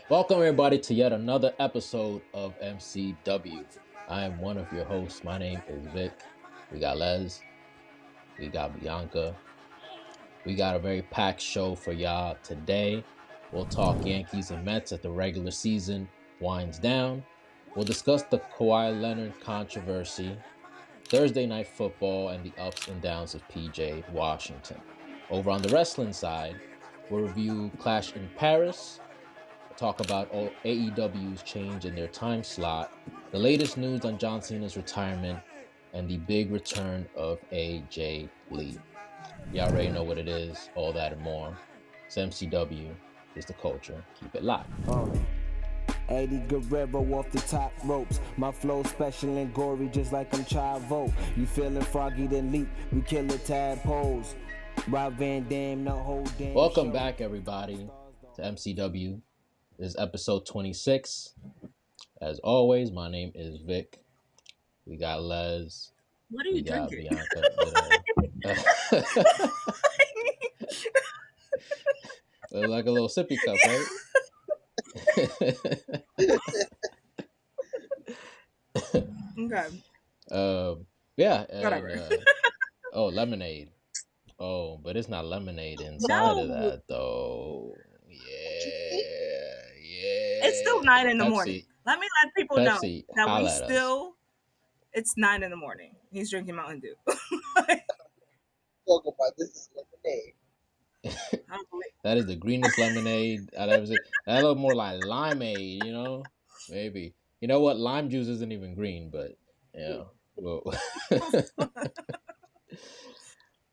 Welcome everybody to yet another episode of MCW. I am one of your hosts. My name is Vic. We got Les. We got Bianca. We got a very packed show for y'all today. We'll talk Yankees and Mets as the regular season winds down. We'll discuss the Kawhi Leonard controversy, Thursday night football, and the ups and downs of PJ Washington. Over on the wrestling side, we'll review Clash in Paris, talk about AEW's change in their time slot, the latest news on John Cena's retirement, and the big return of AJ Lee. Y'all already know what it is, all that and more. It's MCW, it's the culture. Keep it locked. 80 Guerrero off the top ropes. My flow special and gory just like I'm Chavo. You feeling froggy then leap, we kill the tadpoles. Rob Van Dam, no whole damn Welcome show. back everybody to MCW. This is episode 26. As always, my name is Vic. We got Les. What are you got drinking? Bianca. Like a little sippy cup, right? Okay. Yeah. Whatever. Lemonade. Oh, but it's not lemonade inside of No. that, though. Yeah. It's still 9 in the Pepsi. morning. Let me let people know Pepsi, that we holla at us. still. It's 9 in the morning. He's drinking Mountain Dew. Talk about this is lemonade. That is the greenest lemonade I've ever seen. That look more like limeade, you know? Maybe. You know what? Lime juice isn't even green, but yeah. Well,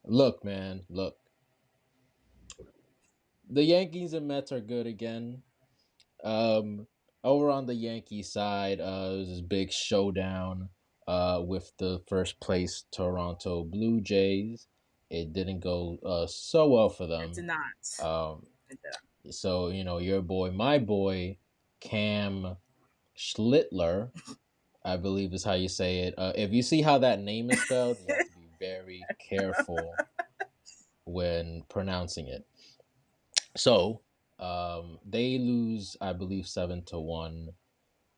look, man, look. The Yankees and Mets are good again. Over on the Yankee side, there was this big showdown with the first place Toronto Blue Jays. It didn't go so well for them. It did not. It did not. So, my boy, Cam Schlittler, I believe is how you say it. If you see how that name is spelled, you have to be very careful when pronouncing it. So, they lose, I believe, 7-1.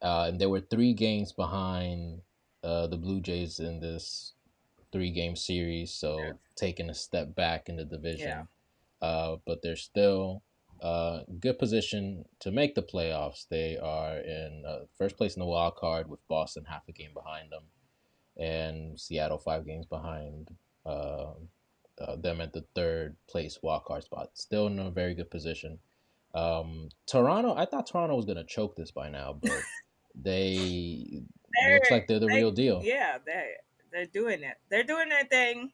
And they were 3 games behind the Blue Jays in this 3-game series, so taking a step back in the division. Yeah. But they're still good position to make the playoffs. They are in first place in the wild card with Boston half a game behind them, and Seattle 5 games behind them at the third place wild card spot. Still in a very good position. Toronto, I thought Toronto was going to choke this by now, but it looks like they're the real deal. Yeah, they're doing it. They're doing their thing.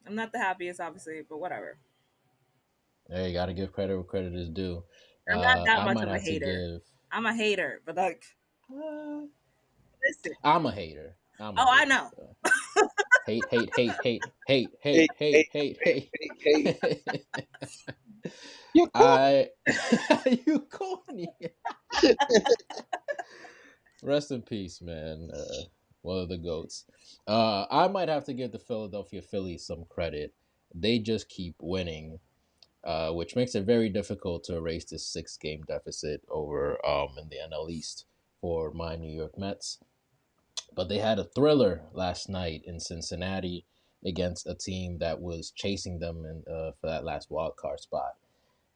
I'm not the happiest, obviously, but whatever. Hey, you got to give credit where credit is due. I'm not that much of a hater. I'm a hater, but like, listen. I'm a hater. I know. Hate. You corny. Rest in peace, man. One of the GOATs. I might have to give the Philadelphia Phillies some credit. They just keep winning, which makes it very difficult to erase this 6-game deficit over in the NL East for my New York Mets. But they had a thriller last night in Cincinnati against a team that was chasing them for that last wild card spot.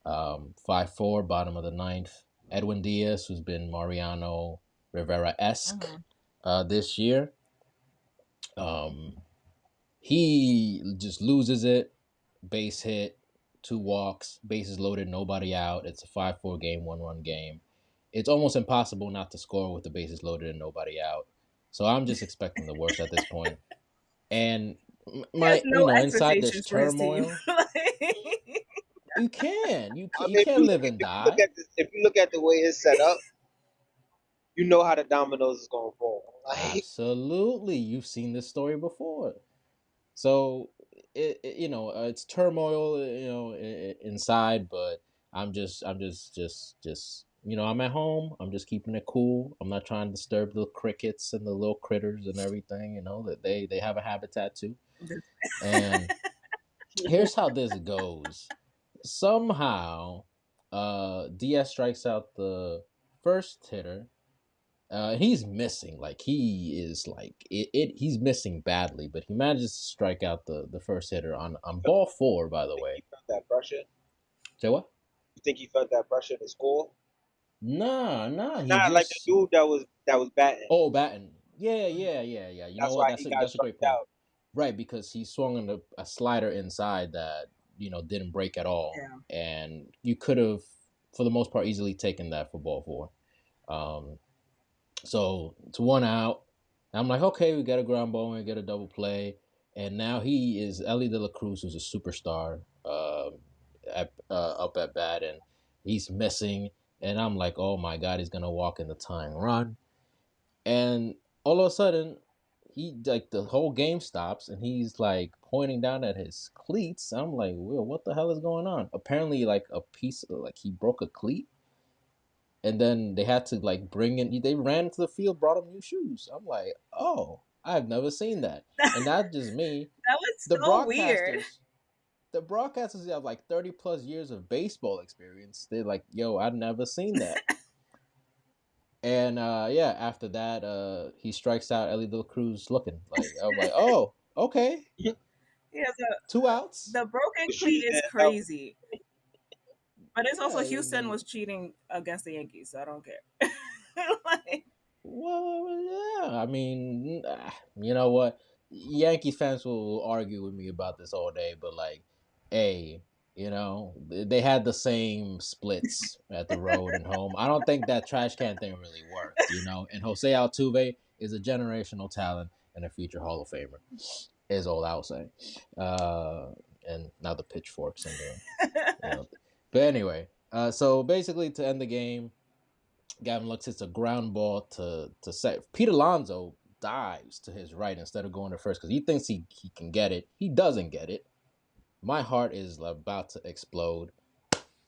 5-4, bottom of the 9th. Edwin Diaz, who's been Mariano Rivera-esque this year, he just loses it. Base hit, 2 walks, bases loaded, nobody out. It's a 5-4 game, 1-run game. It's almost impossible not to score with the bases loaded and nobody out. So I'm just expecting the worst at this point. And inside this turmoil, you can't live and die. If you look at the way it's set up, you know how the dominoes is going to fall. Absolutely, you've seen this story before. So it's turmoil, inside, but I'm just I'm at home. I'm just keeping it cool. I'm not trying to disturb the crickets and the little critters and everything, that they have a habitat too. And here's how this goes. Somehow Diaz strikes out the first hitter. He's missing. Like he is like he's missing badly, but he manages to strike out the first hitter on ball four. By the way, He felt that pressure. say what? You think he felt that pressure to score? Nah. He Not like the just dude that was batting. batting. Yeah. You know That's what? why he got That's a struck great point. out. Right, because he swung on a slider inside that didn't break at all, Yeah. and you could have, for the most part, easily taken that for ball four. So it's one out. I'm like, okay, we got a ground ball, we get a double play, and now he is Ellie De La Cruz, who's a superstar, up at bat, and he's missing, and I'm like, oh my god, he's gonna walk in the tying run, and all of a sudden, he like the whole game stops, and he's like pointing down at his cleats. I'm like, well, what the hell is going on? Apparently, like a piece, like he broke a cleat, and then they had to like bring in. They ran into the field, brought him new shoes. I'm like, oh, I've never seen that, and not just me. That was The so weird. broadcasters have like 30+ years of baseball experience. They're like, yo, I've never seen that. And yeah, after that, he strikes out Ellie De La Cruz looking like I'm like, oh, okay, Yeah, 2 outs. the broken The cleat shoes is didn't help. crazy. But it's also Yeah, Houston was cheating against the Yankees, so I don't care. Like, well, yeah. I mean, you know what? Yankees fans will argue with me about this all day, but like, hey, they had the same splits at the road and home. I don't think that trash can thing really worked, And Jose Altuve is a generational talent and a future Hall of Famer, is all I'll say. And now the pitchforks and but anyway, so basically to end the game, Gavin Lux hits a ground ball to set. Pete Alonso dives to his right instead of going to first because he thinks he can get it. He doesn't get it. My heart is about to explode.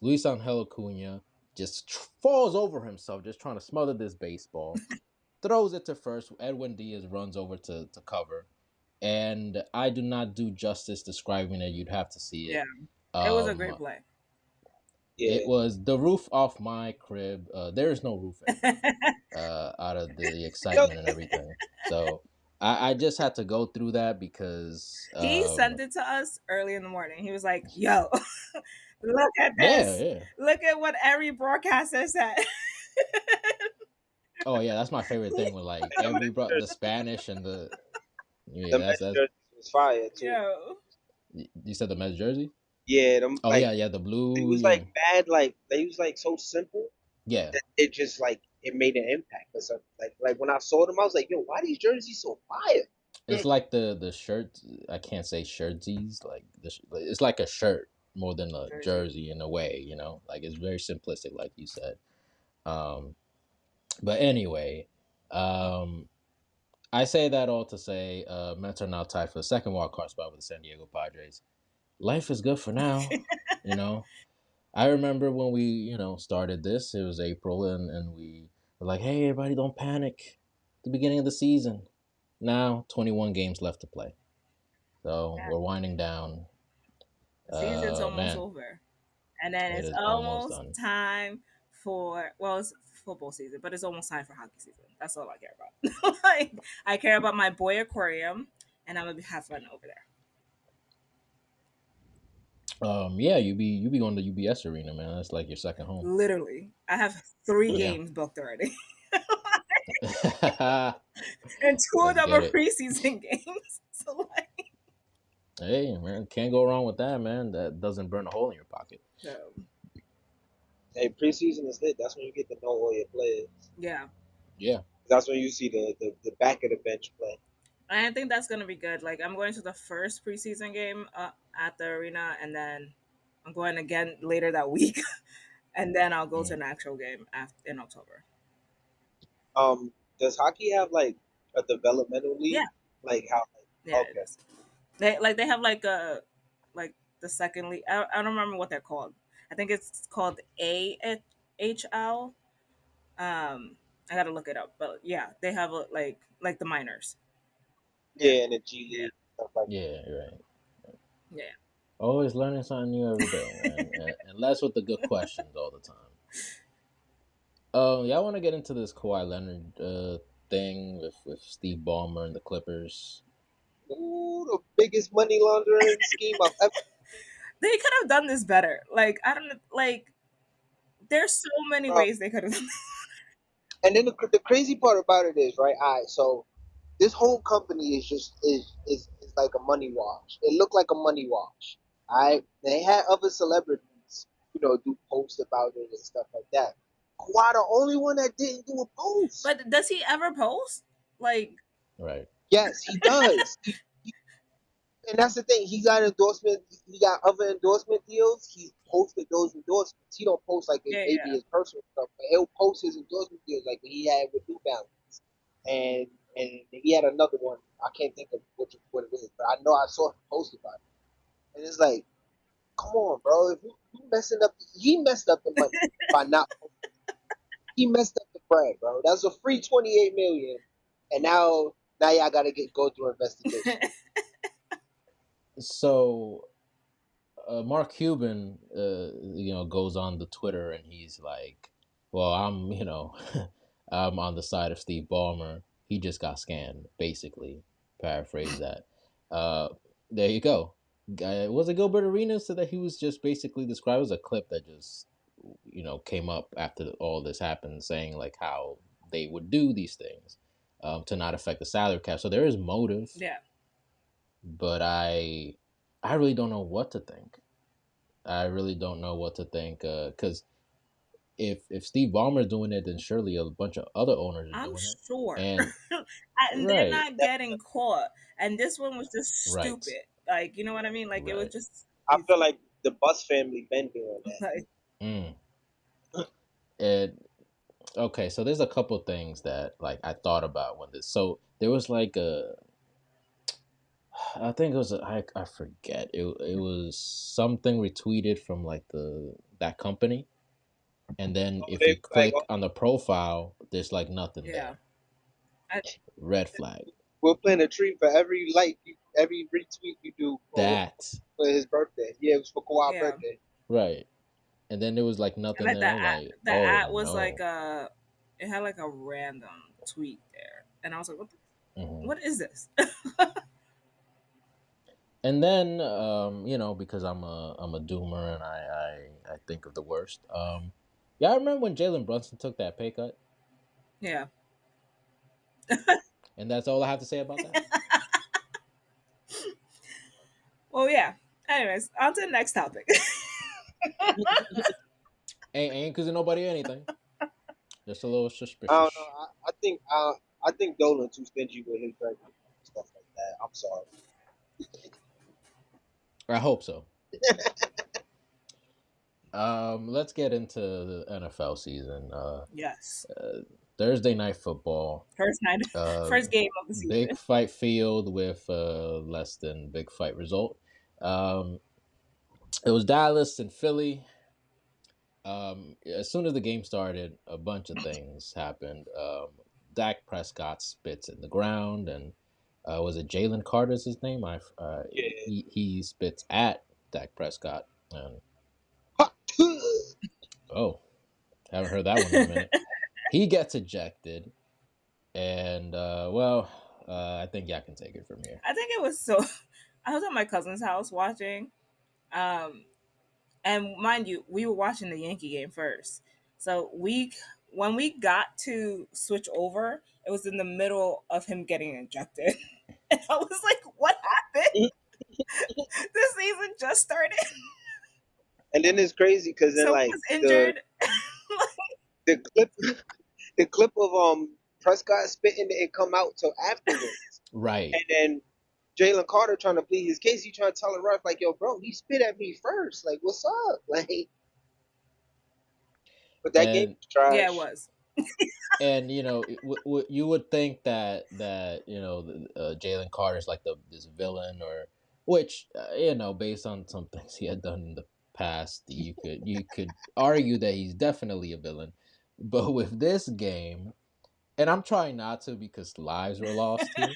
Luis Angel Acuna just falls over himself, just trying to smother this baseball. Throws it to first. Edwin Diaz runs over to cover. And I do not do justice describing it. You'd have to see it. yeah, it was a great play. Yeah. It was the roof off my crib. There is no roof anymore. Out of the excitement and everything. So I just had to go through that because He sent it to us early in the morning. He was like, "Yo, look at this. yeah. Look at what every broadcaster said." Oh yeah, that's my favorite thing with like the Spanish and the The Mets that's jerseys was fire too. Yo, you said the Mets jersey. Yeah, them Oh like yeah, the blue. it was like bad. Like they was like so simple Yeah. that it just like it made an impact. Or something. Like when I saw them, I was like, yo, why these jerseys so fire? It's like the shirt. I can't say shirtsies. Like it's like a shirt more than a jersey in a way. Like it's very simplistic, like you said. But anyway, I say that all to say Mets are now tied for the second wild card spot with the San Diego Padres. Life is good for now. I remember when we started this. It was April, and we were like, "Hey, everybody, don't panic." The beginning of the season. Now, 21 games left to play. So we're winding down. season's almost over, and then It it's is almost almost done. time for it's football season, but it's almost time for hockey season. That's all I care about. Like, I care about my boy aquarium, and I'm gonna have fun over there. Yeah, you be going to UBS Arena, man. That's like your second home. Literally, I have 3 Yeah. games booked already, and and 2 of them are preseason games. So like, hey, man, can't go wrong with that, man. That doesn't burn a hole in your pocket. Hey, preseason is lit. That's when you get to know all your players. Yeah. That's when you see the back of the bench play. I think that's gonna be good. Like, I'm going to the first preseason game at the arena, and then I'm going again later that week, and then I'll go to an actual game in October. Does hockey have like a developmental league? Yeah. Like how? Yeah. Okay. It is. They have like the second league. I don't remember what they're called. I think it's called AHL. I gotta look it up, but yeah, they have like the minors. Yeah, and the G League stuff like that. Yeah, right. Yeah. Always learning something new every day, man. And less with the good questions all the time. Y'all want to get into this Kawhi Leonard thing with Steve Ballmer and the Clippers? Ooh, the biggest money laundering scheme I've ever. They could have done this better. Like I don't know. Like there's so many Bro. ways they could have done. And then the crazy part about it is, right? All right, so this whole company is just is like a money wash. It looked like a money wash. All right, they had other celebrities, do posts about it and stuff like that. Kawhi, the only one that didn't do a post. But does he ever post? Like Right. Yes, he does. And that's the thing. He got endorsement. He got other endorsement deals. He posted those endorsements. He don't post like yeah, maybe yeah. his personal stuff, but he'll post his endorsement deals like he had with New Balance, and he had another one. I can't think of what it is, but I know I saw him post about it. And it's like, come on, bro. If you messing up, he messed up the money by not. He messed up the bread, bro. That was a free $28 million, and now y'all gotta go through investigation. So Mark Cuban, goes on the Twitter and he's like, "Well, I'm, I'm on the side of Steve Ballmer. He just got scammed." Basically, paraphrase that. Uh, there you go. Was it Gilbert Arenas said that he was just basically described as a clip that just, came up after all this happened, saying like how they would do these things to not affect the salary cap. So there is motive, Yeah. but I really don't know what to think. I really don't know what to think because if Steve Ballmer's doing it, then surely a bunch of other owners are I'm doing it. sure. And And they're right, not getting caught. And this one was just right, stupid. Like, you know what I mean? Like, it was right. just I feel stupid. like the Bus family been doing Like, Mm. And okay, so there's a couple things that like I thought about when this. So there was like I think it was I forget it was something retweeted from like that company, and then if that. you click on the profile, there's like nothing yeah. there. I, Red flag. We'll plant a tree for every every retweet you do That for his birthday. Yeah, it was for Kawhi's yeah. birthday. right. And then there was like And nothing like there. I'm like, the oh ad was like no. it had like a random tweet there. And I was like, Hmm. what is this? And then, because I'm a doomer and I think of the worst. Yeah, I remember when Jalen Brunson took that pay cut, Yeah. and that's all I have to say about that. Well, yeah. Anyways, on to the next topic. Ain't because of nobody or anything. Just a little I don't know. suspicious. I think Dolan too stingy with his birthday and stuff like that. I'm sorry. I hope so. Let's get into the NFL season. Yes. Thursday night football. First night, Uh, first game of the Big season. fight field with less than big fight result. Um, it was Dallas and Philly. As soon as the game started, a bunch of things happened. Dak Prescott spits in the ground, and was it Jalen Carter's his name? Yeah. He spits at Dak Prescott, and oh, haven't heard that one in a minute. He gets ejected, and I think y'all can take it from here. I think it was so. I was at my cousin's house watching, um, and mind you, we were watching the Yankee game first. So when we got to switch over, it was in the middle of him getting ejected, and I was like, "What happened? This season just started. And then it's crazy because then like Someone's injured." the clip the clip of Prescott spitting didn't come out till afterwards, Right, and then Jalen Carter trying to plead his case. He trying to tell the ref like, "Yo, bro, he spit at me first. Like, what's up?" Like, but that game and was Yeah, it trash. was. you would think that Jalen Carter's like this villain, or which based on some things he had done in the past, you could argue that he's definitely a villain. But with this game, and I'm trying not to because lives were lost here,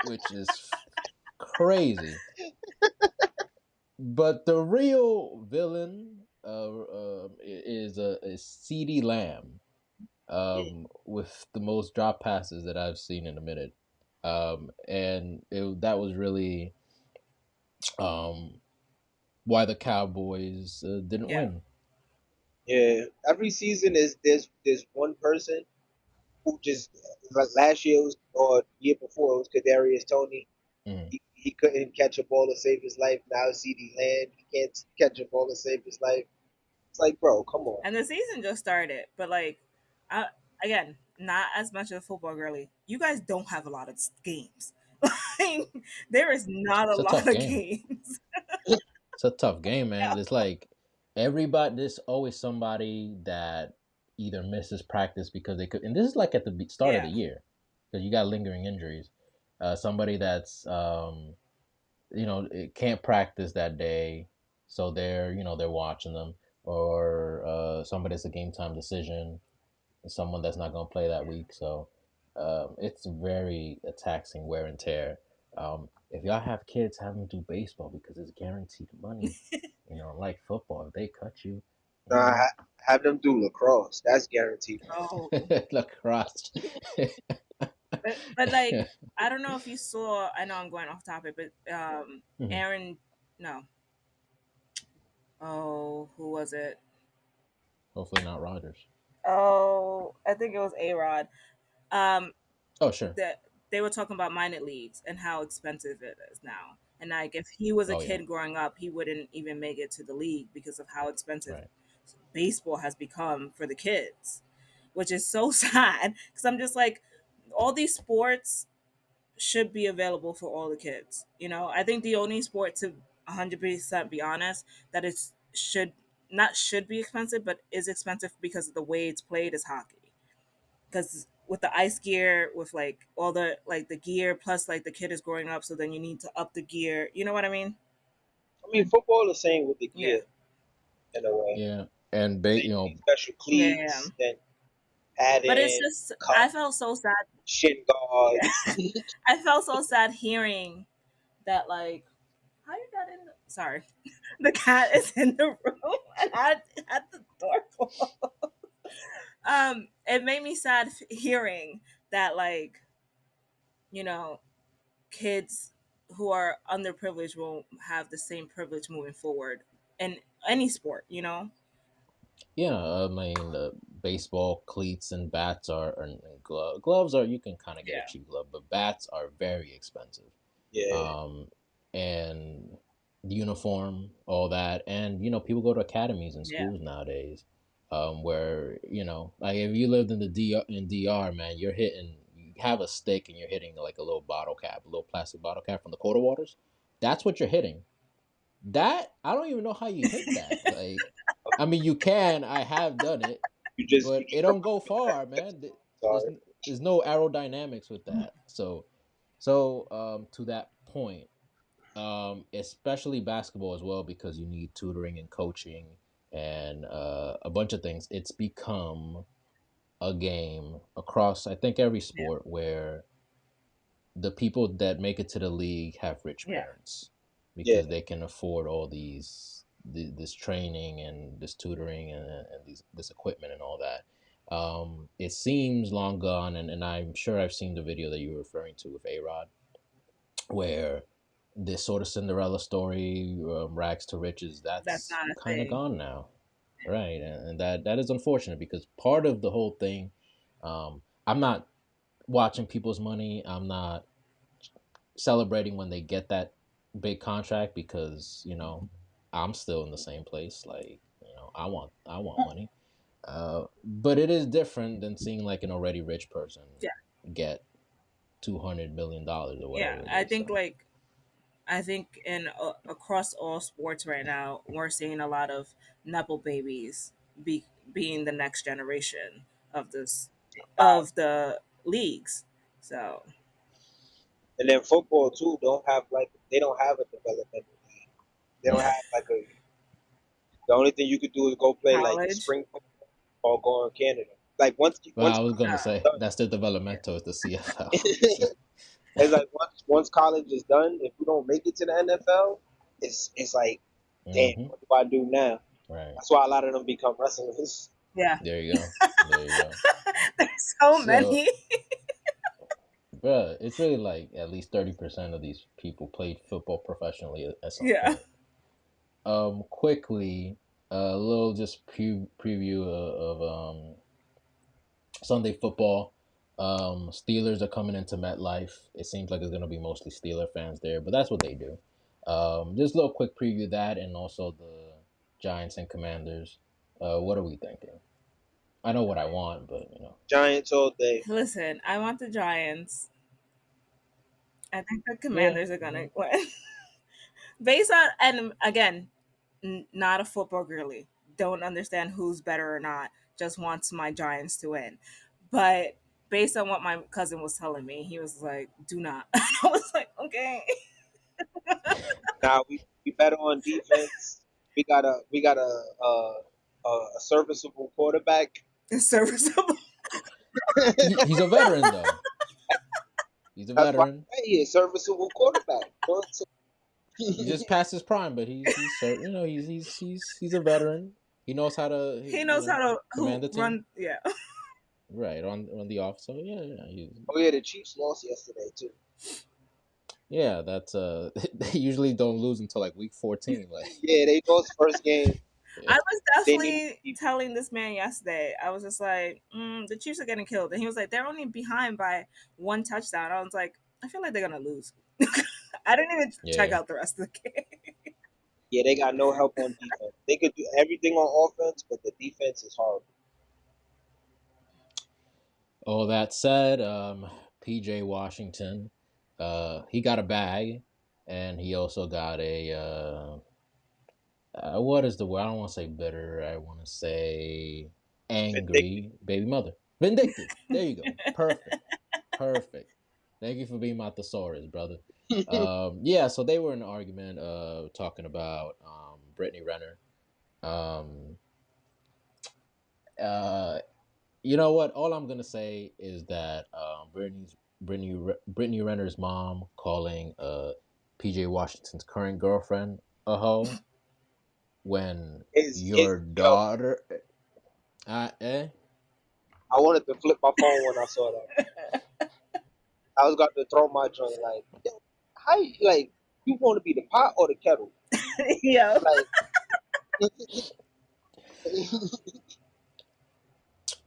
which is crazy. But the real villain is CeeDee Lamb, with the most drop passes that I've seen in a minute. And that was really um, why the Cowboys didn't Yeah. win. Yeah, every season is there's one person who just like last year was or year before it was Kadarius Tony. Mhm. He couldn't catch a ball to save his life. Now it's CeeDee Lamb. He can't catch a ball to save his life. It's like, bro, come on. And the season just started, but like, I, again, not as much of a football girly. You guys don't have a lot of games. Like, there is not a It's a lot tough of game. games. It's a tough game, man. It's like everybody. There's always somebody that either misses practice because they could, and this is like at the start of the Yeah. year because you got lingering injuries. Somebody that's it can't practice that day, so they're watching them, or somebody that's a game time decision, someone that's not going to play that week. So it's very taxing wear and tear. If y'all have kids, have them do baseball because it's guaranteed money. Like football, if they cut you, you Nah, know, have them do lacrosse. That's guaranteed. Oh, lacrosse. but like, I don't know if you saw. I know I'm going off topic, but Mhm. Aaron, no, oh, who was it? Hopefully not Rogers. Oh, I think it was A Rod. Um, Oh sure. that they were talking about minor leagues and how expensive it is now. And like, if he was a Oh yeah. kid growing up, he wouldn't even make it to the league because of how expensive Right. baseball has become for the kids, which is so sad. Because I'm just like, all these sports should be available for all the kids. I think the only sport, to 100% be honest, that it should not should be expensive, but is expensive because of the way it's played, is hockey. Because with the ice gear, with like all the like the gear, plus like the kid is growing up, so then you need to up the gear. You know what I mean? I mean, football is same with the Yeah. gear in a way. Yeah. And So you need special Yeah, yeah. cleats, then But it's padding, just, I cup, felt so sad. shin Yeah. guards. I felt so sad hearing that, like, how you got in the, sorry, the cat is in the room and I had the door closed. It made me sad hearing that, like, you know kids who are underprivileged won't have the same privilege moving forward in any sport. Yeah, I mean, the baseball cleats and bats and gloves are, you can kind of get a Yeah. cheap glove, but bats are very expensive. Yeah, Um, and uniform, all that, and people go to academies and Yeah. schools nowadays, where like if you lived in the DR, man, you have a stick and you're hitting like a little bottle cap, a little plastic bottle cap from the Coda Waters. That's what you're hitting. That I don't even know how you hit that. Like, I mean, you can. I have done it, you but it just don't remember go the far, context. man. There's Sorry. there's no aerodynamics with that. So to that point, especially basketball as well, because you need tutoring and coaching and a bunch of things. It's become a game across, I think, every Yeah. sport where the people that make it to the league have rich Yeah. parents Yeah, because they can afford all this training and this tutoring and this equipment and all that. It seems long gone, and I'm sure I've seen the video that you were referring to with A Rod, where this sort of Cinderella story, rags to riches, That's that's not a kind of thing. gone now, right? And that is unfortunate because part of the whole thing, I'm not watching people's money. I'm not celebrating when they get that big contract because I'm still in the same place. Like I want money, but it is different than seeing like an already rich person Yeah. get $200 million or Yeah. whatever it I is. think So like I think in across all sports right now, we're seeing a lot of nepo babies being the next generation of this of the leagues. So and then football too. They don't have a developmental league. They don't yeah, have like a. The only thing you could do is go play like college. spring football or go in Canada. Like well, I once was college gonna Uh, say is that's the developmental is the CFL. So, done, it's like once college is done, if you don't make it to the NFL, it's like damn, what do I do now? Right. That's why a lot of them become wrestlers. Yeah. There you go. There you go. There's so So, many. bruh, it's really like at least 30% of these people played football professionally at some Yeah. point. Quickly, a little just preview of Sunday football. Steelers are coming into MetLife. It seems like it's going to be mostly Steeler fans there, but that's what they do. Just a little quick preview of that, and also the Giants and Commanders. What are we thinking? I know what I want, but Giants all day. Listen, I want the Giants. I think the yeah. Commanders are gonna win. Based on, and again, not a football girly. Don't understand who's better or not. Just wants my Giants to win. But based on what my cousin was telling me, he was like, "Do not." I was like, "Okay." Now we better on defense. We got a serviceable quarterback. It's serviceable. He's a veteran though. He's a That's why veteran. I say he a serviceable quarterback. He just passed his prime, but he's a veteran. He knows how to He knows how to command the team. run. Yeah. Right on the off. So yeah. Oh yeah, the Chiefs lost yesterday too. Yeah, that's they usually don't lose until like week 14. Like Yeah, they lost first game. I yeah. was They need definitely telling this man yesterday. I was just like, the Chiefs are getting killed, and he was like, they're only behind by one touchdown. I was like, I feel like they're gonna lose. I didn't even check Yeah. out the rest of the game. Yeah, they got no help on defense. They could do everything on offense, but the defense is horrible. All that said, PJ Washington, he got a bag, and he also got a what is the word? I don't want to say bitter. I want to say angry baby mother. Vindictive. There you go. Perfect. Thank you for being my thesaurus, brother. Yeah, so they were in an argument talking about Brittany Renner. You know what? All I'm gonna say is that Brittany Renner's mom calling PJ Washington's current girlfriend a hoe when your Yo, daughter I wanted to flip my phone when I saw that. I was about to throw my joint like, yo, how you want to be the pot or the kettle? Yo. Like,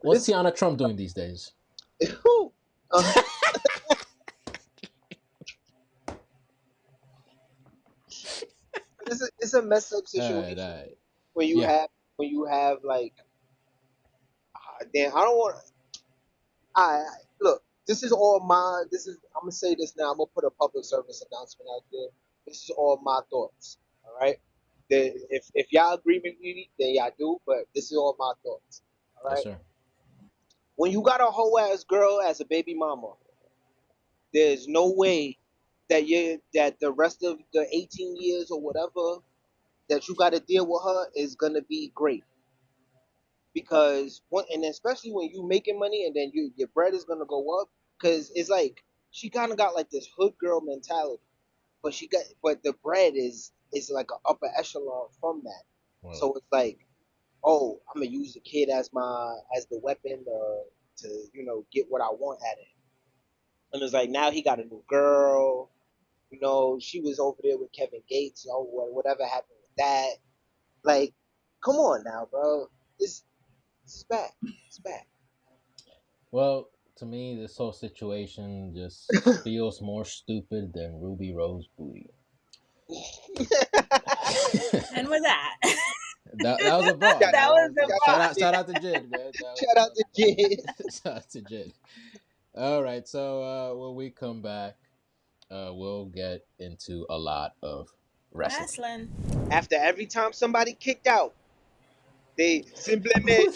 What's Tiana Trump doing these days? who? It's a messed up situation Right. when you Yeah. have like, damn, I don't want. I look. This is all my. This is. I'm gonna say this now. I'm gonna put a public service announcement out there. This is all my thoughts. All right. If y'all agree with me, then y'all do. But this is all my thoughts. All Yes, right. sir. When you got a whole ass girl as a baby mama, there's no way that the rest of the 18 years or whatever that you got to deal with her is gonna be great. Because and especially when you making money and then your bread is gonna go up, because it's like she kind of got like this hood girl mentality, but the bread is like an upper echelon from that. Well, So it's like, oh, I'm gonna use the kid as the weapon to get what I want at it. And it's like now he got a new girl. She was over there with Kevin Gates. Whatever happened with that? Like, come on now, bro. It's bad. It's bad. well, to me, this whole situation just feels more stupid than Ruby Rose booty. And with that, That was a bar. that was the bar. Shout out to Jid, man. Shout out to Jid. Shout out to Jid. All right, so when we come back, we'll get into a lot of wrestling. After every time somebody kicked out, they simplemente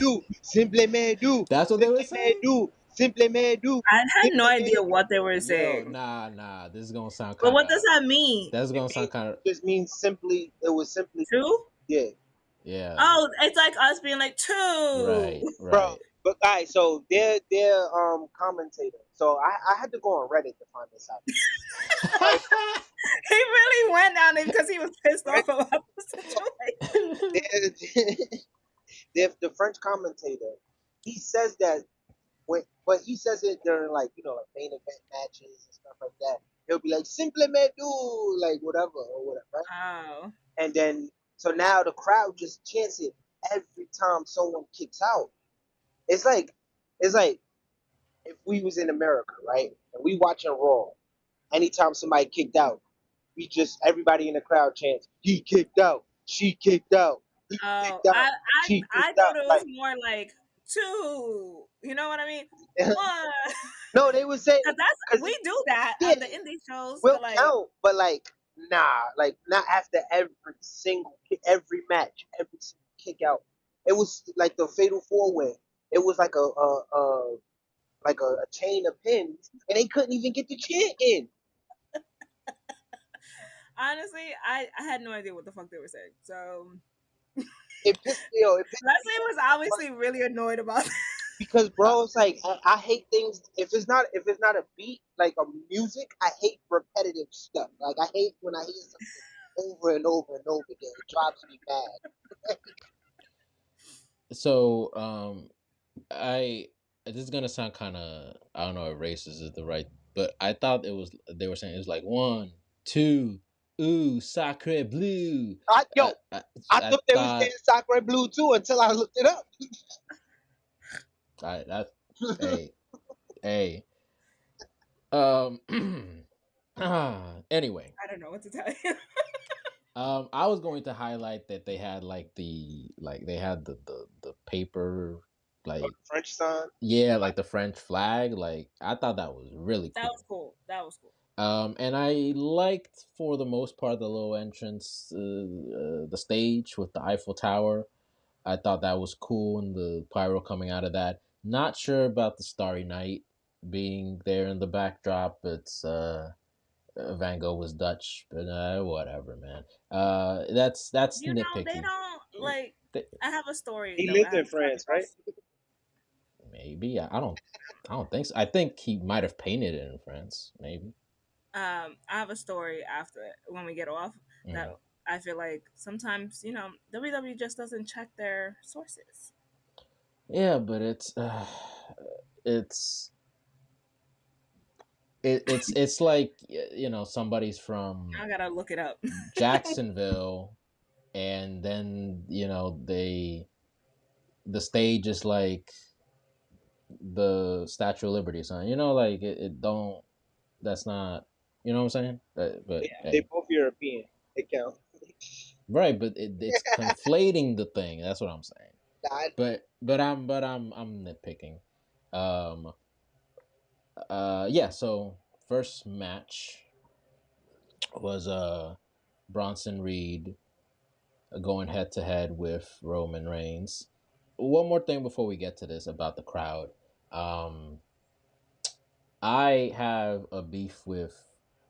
do. That's what they were saying. Simplemente do. I had no idea what they were Yo, saying. nah. This is gonna sound But kind what does that mean? That's gonna sound kind of. Just means simply. It was simply. Two? Yeah. Yeah. Oh, it's like us being like two. Right. Bro, but right, so their commentator. So I had to go on Reddit to find this out. Right, He really went down there because he was pissed right. off about the situation. The French commentator, he says that but he says it during like like main event matches and stuff like that. He'll be like simplement do like whatever or whatever, right? Oh. And then so now the crowd just chants it every time someone kicks out. It's like if we was in America, right, and we watching Raw, anytime somebody kicked out, we just everybody in the crowd chants, "He kicked out, she kicked out, he Oh, kicked out, she I kicked out." thought it was more like two. You know what I mean? Like, One. no, they would say Cause that's because we do that yeah, on the indie shows, will but like, count, but like nah, like not after every match, every single kick out. It was like the Fatal 4-Way. It was like a chain of pins, and they couldn't even get the chant in. honestly, I had no idea what the fuck they were saying. So It pissed me Leslie was off obviously really annoyed about that. because bro, it's like I hate things if it's not a beat like a music. I hate repetitive stuff. Like I hate when I hear something over and over and over again. It drives me mad. So, I this is gonna sound kind of, I don't know if racist is the right, but I thought they were saying it was like one, two, ooh, sacre bleu. Yo, I I thought they was thought saying Sakura Blue too until I looked it up. that hey hey um anyway. I don't know what to tell you. I was going to highlight that they had the paper, like, French sign. yeah, like the French flag. Like, I thought that was really That was cool. cool. That was cool. And I liked, for the most part, the little entrance, the stage with the Eiffel Tower. I thought that was cool, and the pyro coming out of that. Not sure about the Starry Night being there in the backdrop. It's Van Gogh was Dutch, but whatever, man. That's You know, they nitpicky. don't like. Th- I have a story He though. I lived have in to tell you France, right? guys. Maybe I don't think so. I think he might have painted it in France. Maybe. I have a story after when we get off that Mhm. I feel like sometimes WWE just doesn't check their sources. Yeah, but it's it's like, somebody's I from gotta look it up. Jacksonville, and then the stage is like the Statue of Liberty, son. Like, it don't. That's not. You know what I'm saying? But Yeah, they hey, both European. They count. right. But it's conflating the thing. That's what I'm saying. Nah, But I'm nitpicking. Um. Yeah. So first match was Bronson Reed going head to head with Roman Reigns. One more thing before we get to this about the crowd. Um, I have a beef with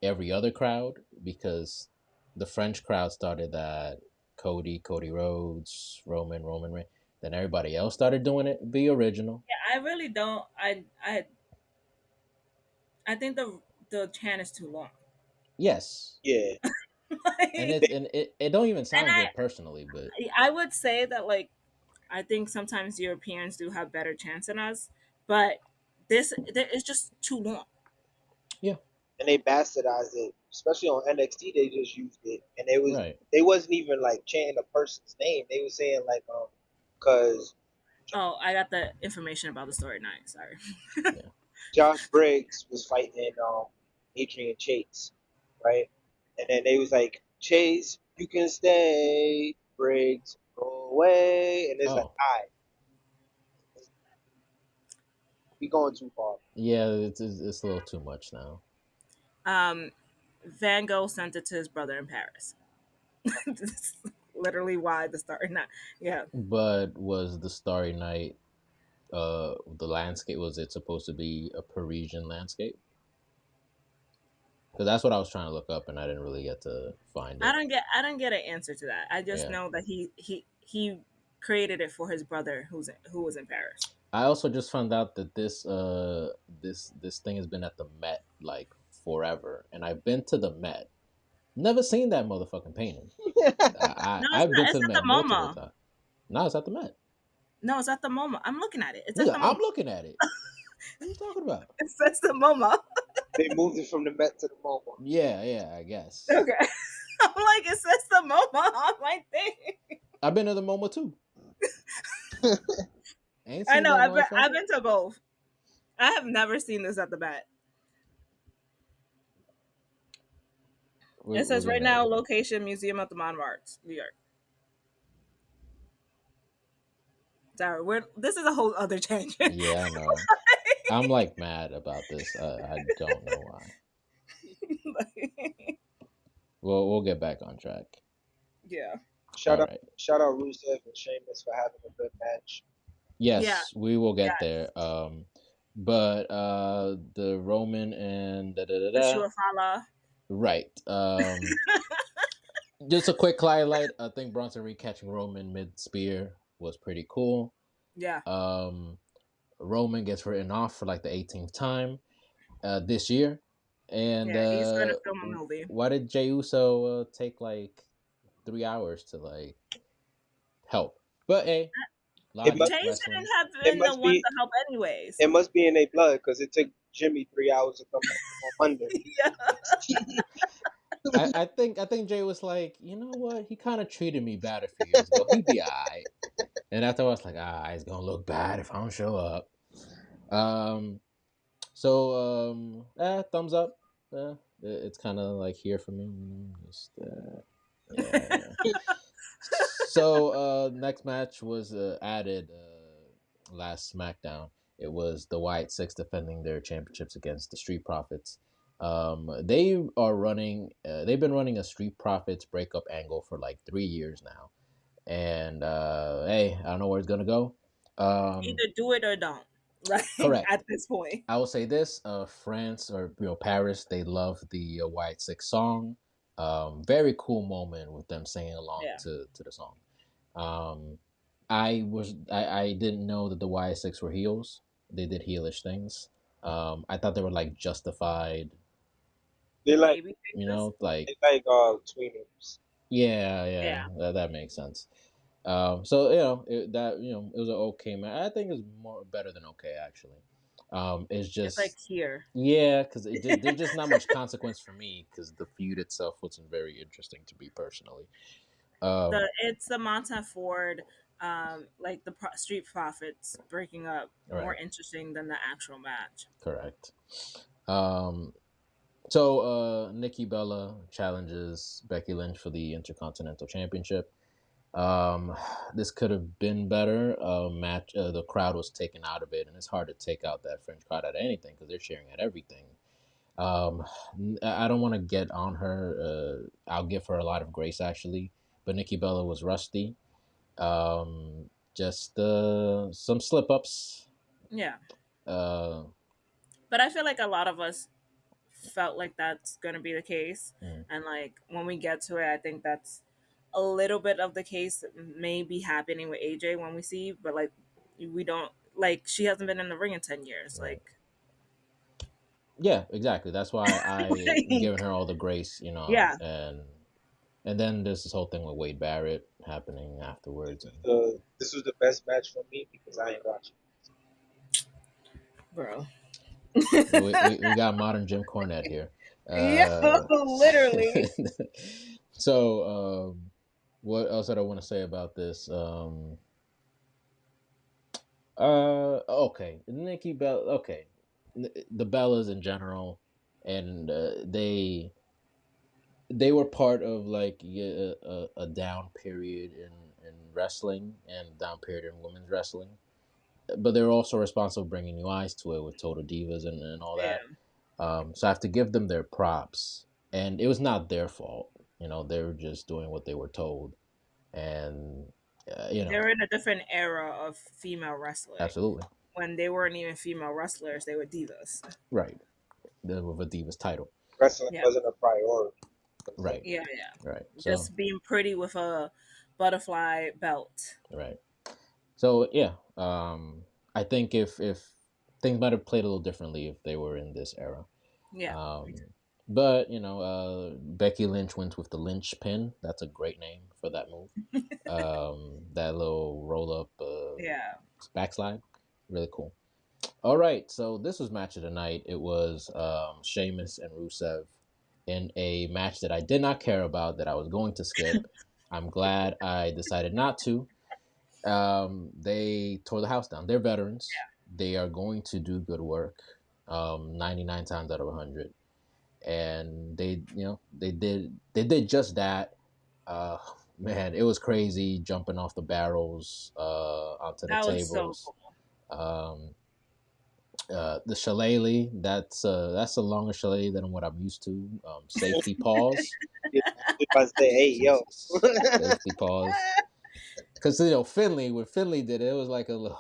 every other crowd because the French crowd started that Cody Rhodes, Roman Reigns. Then everybody else started doing it. Be original. Yeah, I really don't. I think the chant is too long. Yes, yeah. and Like, it don't even and sound good personally, but I would say that like I think sometimes Europeans do have better chants than us, but it's just too long. yeah, And they bastardized it, especially on NXT. They just used it, and it was right. they wasn't even like chanting a person's name. They were saying like because Oh, I got the information about the story. Nice, sorry. Yeah, Josh Briggs was fighting Adrian Chase, right? And then they was like, Chase, you can stay. Briggs, go away. And it's like, oh all right, we going too far. yeah, it's a little too much now. Um, Van Gogh sent it to his brother in Paris. That's literally why the story. Not yeah. But was the Starry Night, the landscape, was it supposed to be a Parisian landscape? Because that's what I was trying to look up, and I didn't really get to find it. I don't get an answer to that. I just Yeah. know that he created it for his brother who was in Paris. I also just found out that this thing has been at the Met like forever, and I've been to the Met. Never seen that motherfucking painting. No, it's I've been not. to It's the at the Met multiple MoMA. times. No, it's at the Met. No, it's at the MoMA. I'm looking at it. It's at Nigga, the I'm MoMA. looking at it. What are you talking about? It says the MoMA. They moved it from the Met to the MoMA. Yeah, I guess. Okay. I'm like, it says the MoMA on my thing. I've been to the MoMA too. Ain't I seen know. that I've motherfucker. been to both. I have never seen this at the Met. It We'll says get right there. now, location Museum of the Modern Arts, New York. Sorry, this is a whole other tangent. Yeah, I know. I'm like mad about this. I don't know why. We'll get back on track. Yeah. All Shout out, right. shout out Rusev and Sheamus for having a good match. Yeah. Yes, we will get Yeah. there. But the Roman and da da da The da. Shuafala. Right. Just a quick highlight. I think Bronson Reed catching Roman mid spear was pretty cool. Yeah. Roman gets written off for like the 18th time this year. And Yeah. He's going to film a movie. why did Jey Uso take like 3 hours to like help? But hey, logic must- Jay wrestling. shouldn't have It been the must one be to help anyways. it must be in their blood because it took Jimmy 3 hours to come back on Monday. Yeah. I think Jay was like, you know what? He kind of treated me bad a few years ago. He'd be alright. And after I was like, he's gonna look bad if I don't show up. Thumbs up. It's kind of like here for me, you know. Just yeah. So next match was added last SmackDown. It was the Wyatt Six defending their championships against the Street Profits. They are running. They've been running a Street Profits breakup angle for like 3 years now, and hey, I don't know where it's gonna go. Either do it or don't. Like Correct. at this point. I will say this: France or Paris, they love the Wyatt Six song. Very cool moment with them singing along to the song. I didn't know that the Y6 were heels. They did heelish things. I thought they were like justified. They like Like tweeners. Yeah. That makes sense. So it was an okay match. I think it's more better than okay actually. It's just it's like here. Yeah, because there's just not much consequence for me because the feud itself wasn't very interesting to me personally. It's the Montana Ford, like the Street Profits breaking up, more interesting than the actual match. Correct. So Nikki Bella challenges Becky Lynch for the Intercontinental Championship. This could have been better. Match. The crowd was taken out of it, and it's hard to take out that French crowd at anything because they're cheering at everything. I don't want to get on her. I'll give her a lot of grace actually, but Nikki Bella was rusty. Just some slip ups. Yeah. But I feel like a lot of us felt like that's going to be the case, and like when we get to it, I think that's a little bit of the case may be happening with AJ when we see, but like we don't like she hasn't been in the ring in 10 years, like. Yeah, exactly. That's why I given her all the grace, Yeah. And then there's this whole thing with Wade Barrett happening afterwards. This was the best match for me because I ain't watching. Bro. we got modern Jim Cornette here. Literally. So, what else did I want to say about this? Okay, Nikki Bella. Okay, the Bellas in general, and they were part of like a down period in wrestling and down period in women's wrestling, but they were also responsible for bringing new eyes to it with Total Divas and all that. So I have to give them their props, and it was not their fault. They were just doing what they were told, and they're in a different era of female wrestling. Absolutely. When they weren't even female wrestlers, they were divas. Right. They were a divas title. Wrestling wasn't a priority. Right. Yeah. Right. Just being pretty with a butterfly belt. Right. So yeah, I think if things might have played a little differently if they were in this era. Yeah. But Becky Lynch wins with the Lynch pin. That's a great name for that move. That little roll up Yeah. backslide, really cool. All right, so this was match of the night. It was Sheamus and Rusev in a match that I did not care about, that I was going to skip. I'm glad I decided not to. They tore the house down. They're veterans. They are going to do good work. 99 times out of 100, and they did just that. Man, it was crazy jumping off the barrels onto the That was so tables. cool. The shillelagh, that's a longer shillelagh than what I'm used to. Safety pause. If I say, hey, yo. Safety pause. Because Finley, when Finley did it, it was like a little.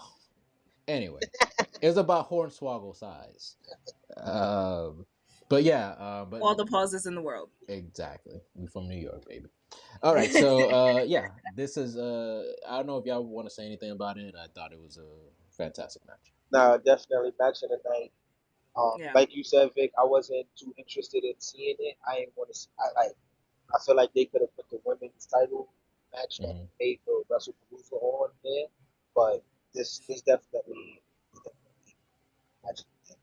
Anyway, it was about Hornswoggle size. But yeah, but All the pauses in the world. exactly. We from New York, baby. All right, so yeah, this is I don't know if y'all want to say anything about it. I thought it was a fantastic match. No, definitely match of the night. Yeah. Like you said, Vic, I wasn't too interested in seeing it. I didn't want to. I feel like they could have put the women's title match that made for WrestlePalooza on there, but this definitely match of the night.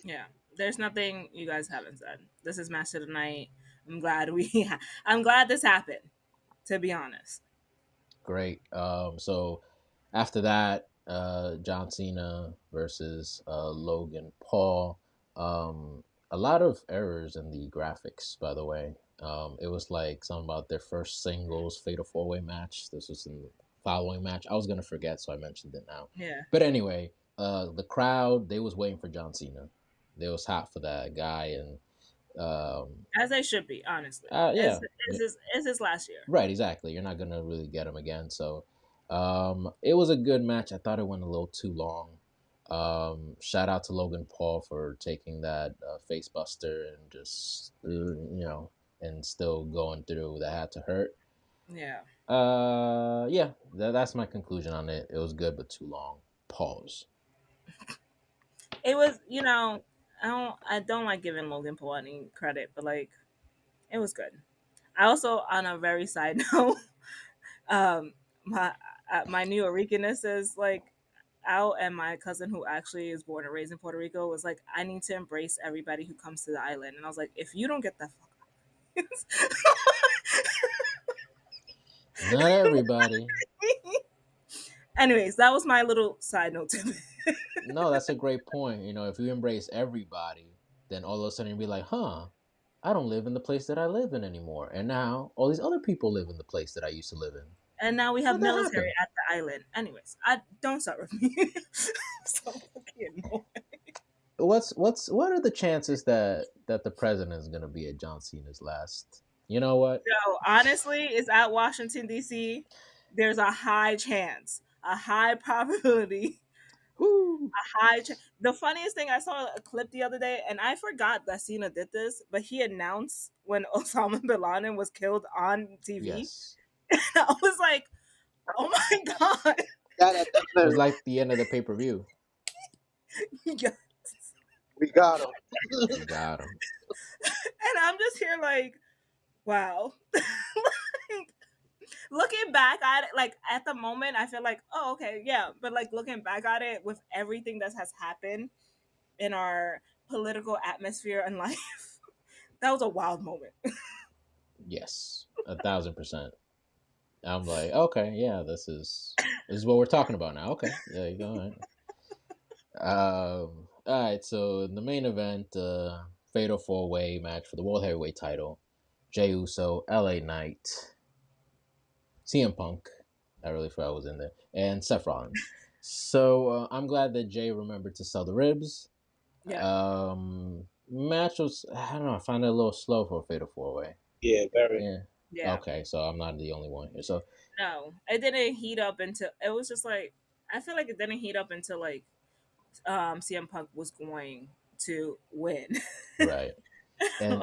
Yeah. There's nothing you guys haven't said. This is match of the night. I'm glad I'm glad this happened, to be honest. Great. So after that, John Cena versus Logan Paul. A lot of errors in the graphics, by the way. It was like something about their first singles fatal 4-way match. This was in the following match. I was gonna forget, so I mentioned it now. Yeah. But anyway, the crowd, they was waiting for John Cena. They was hot for that guy, and As they should be, honestly. yeah, It's his last year. right, exactly. You're not gonna really get him again. So it was a good match. I thought it went a little too long. Shout out to Logan Paul for taking that face buster and just and still going through. That had to hurt. Yeah. Yeah, that's my conclusion on it. It was good, but too long. Pause. It was, I don't like giving Logan Paul any credit, but like it was good. I also, on a very side note, um, my New Yorkerness is like out, and my cousin who actually is born and raised in Puerto Rico was like, I need to embrace everybody who comes to the island, and I was like, if you don't get the fuck Not everybody. Anyways, that was my little side note to it. No, that's a great point. If you embrace everybody, then all of a sudden you'll be like, huh, I don't live in the place that I live in anymore. And now all these other people live in the place that I used to live in. And now we have How'd that military happen? at the island. Anyways, I don't start with me. So fucking annoying. What are the chances that the president is gonna be at John Cena's last? You know what? So honestly, it's at Washington D.C. There's a high chance, a high probability, Woo! a high. The funniest thing, I saw a clip the other day, and I forgot that Cena did this, but he announced when Osama bin Laden was killed on TV. Yes. I was like, oh my god. It was like the end of the pay-per-view. Yes. We got him. We got him. And I'm just here like, wow. Like, looking back at it, like at the moment, I feel like, oh, okay, yeah. But like looking back at it with everything that has happened in our political atmosphere and life, that was a wild moment. Yes, 1,000%. I'm like, okay, yeah, this is what we're talking about now. Okay, there you go. All right. All right. So in the main event, fatal 4-way match for the World Heavyweight Title: Jey Uso, LA Knight, CM Punk. I really forgot I was in there, and Seth Rollins. So I'm glad that Jay remembered to sell the ribs. Yeah. Match was, I don't know, I found it a little slow for a fatal 4-way. Yeah, very. Yeah. Yeah. Okay, so I'm not the only one here. So No, it didn't heat up until it was just like, I feel like it didn't heat up until like CM Punk was going to win. right.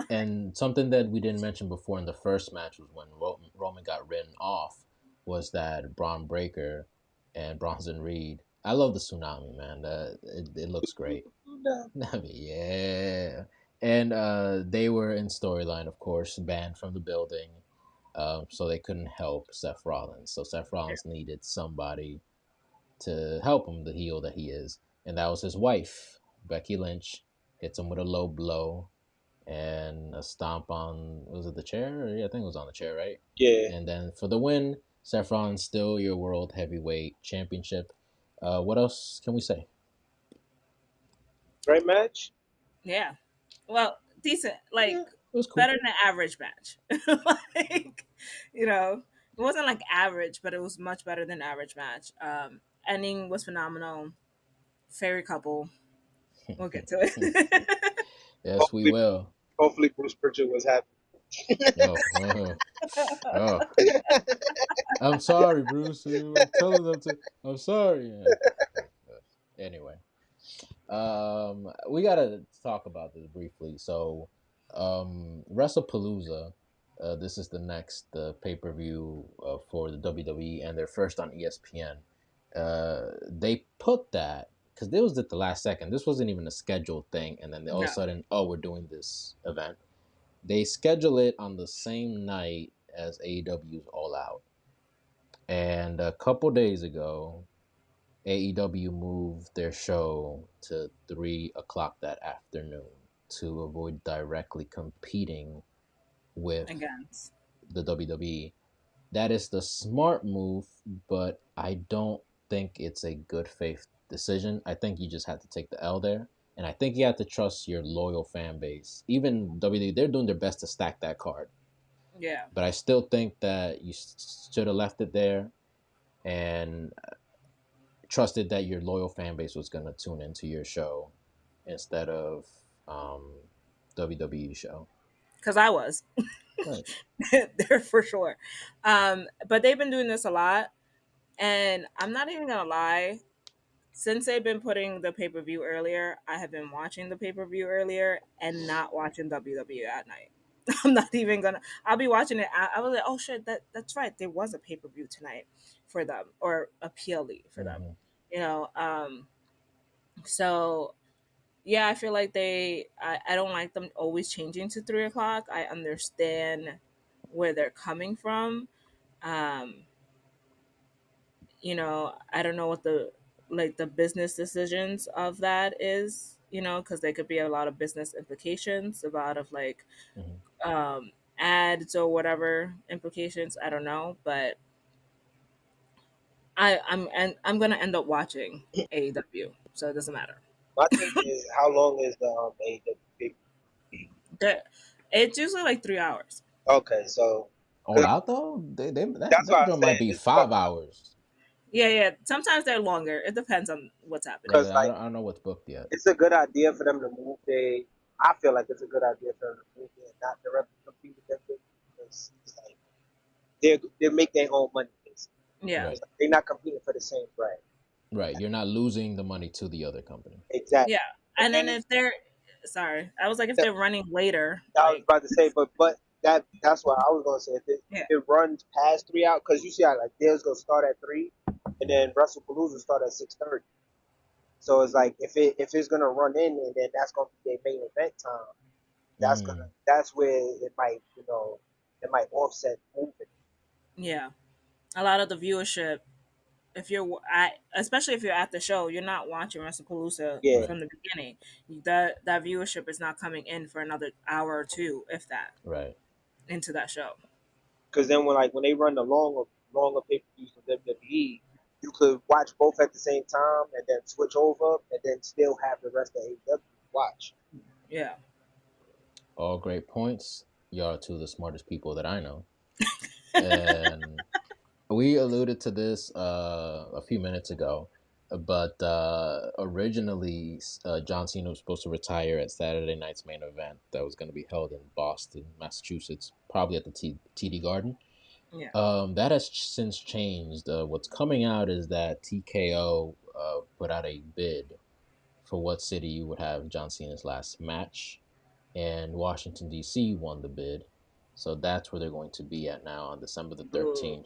And something that we didn't mention before in the first match was when Roman got written off, was that Braun Breaker and Bronson Reed I love the tsunami, man. It looks great. I mean, yeah. And they were in storyline, of course, banned from the building, so they couldn't help Seth Rollins. So Seth Rollins needed somebody to help him, the heel that he is, and that was his wife, Becky Lynch. Hits him with a low blow and a stomp on, was it the chair? Yeah, I think it was on the chair, right? Yeah, And then for the win, Seth Rollins still your world heavyweight championship. What else can we say? great match. Yeah. Well, decent, like Yeah, it was cool. better than average match. Like, you know, it wasn't like average, but it was much better than average match. Ending was phenomenal. Fairy couple. We'll get to it. Yes, we Hopefully, will. hopefully Bruce Pritchard was happy. Oh, oh. I'm sorry, Bruce. I'm telling them to. I'm sorry. Yeah. Anyway, we gotta talk about this briefly. So, WrestlePalooza. This is the next pay per view for the WWE, and they're first on ESPN. They put that because they was at the last second. This wasn't even a scheduled thing, and then all of a No. sudden, oh, we're doing this event. They schedule it on the same night as AEW's All Out, and a couple days ago, AEW moved their show to 3 o'clock that afternoon to avoid directly competing with Again. the WWE. That is the smart move, but I don't think it's a good faith decision. I think you just have to take the L there. And I think you have to trust your loyal fan base. Even WWE, they're doing their best to stack that card. Yeah. But I still think that you should have left it there and trusted that your loyal fan base was going to tune into your show instead of WWE show. Because I was. Right. There for sure. But they've been doing this a lot. And I'm not even going to lie. Since they've been putting the pay per view earlier, I have been watching the pay per view earlier and not watching WWE at night. I'm not even gonna. I'll be watching it. I was like, oh shit, that's right. There was a pay per view tonight for them, or a PLE for them. Mm-hmm. You know. So yeah, I feel like I don't like them always changing to 3 o'clock. I understand where they're coming from. Um, I don't know what the business decisions of that is, because there could be a lot of business implications, a lot of like Mm-hmm. ads or whatever implications. I don't know, but I'm gonna end up watching AEW, so it doesn't matter. My thing is, how long is the AEW? That It's usually like 3 hours. Okay, so All 'cause out though, they that that's what that I joint might said. be It's about 5 hours. Yeah, yeah. Sometimes they're longer. It depends on what's Yeah, happening. 'cause because like I don't know what's booked yet. it's a good idea for them to move. I feel like it's a good idea for them to move there, not directly compete with them because it's like they make their own money. Basically. Yeah, Right, It's like they're not competing for the same brand. right. You're not losing the money to the other company. Exactly. yeah. And And then then if they're sorry, I was like, if that, they're running later, I was like about to say, but that's what I was gonna say. If yeah, it runs past 3 hours, because you see how like theirs gonna start at 3, and then WrestlePalooza start at 6:30. So it's like if it's gonna run in and then that's gonna be their main event time, Mm, that's where it might offset moving. yeah. A lot of the viewership, if you're especially if you're at the show, you're not watching WrestlePalooza Yeah, right, from the beginning. That viewership is not coming in for another hour or two, if that, right. into that show. because then when they run the longer pay per views for WWE, you could watch both at the same time and then switch over and then still have the rest of AEW watch. Yeah. All great points. Y'all are two of the smartest people that I know. And we alluded to this a few minutes ago, but originally John Cena was supposed to retire at Saturday night's main event that was going to be held in Boston, Massachusetts, probably at the TD Garden. Yeah. That has since changed. What's coming out is that TKO put out a bid for what city you would have John Cena's last match, and Washington D.C. won the bid, so that's where they're going to be at now on December the Boo. 13th.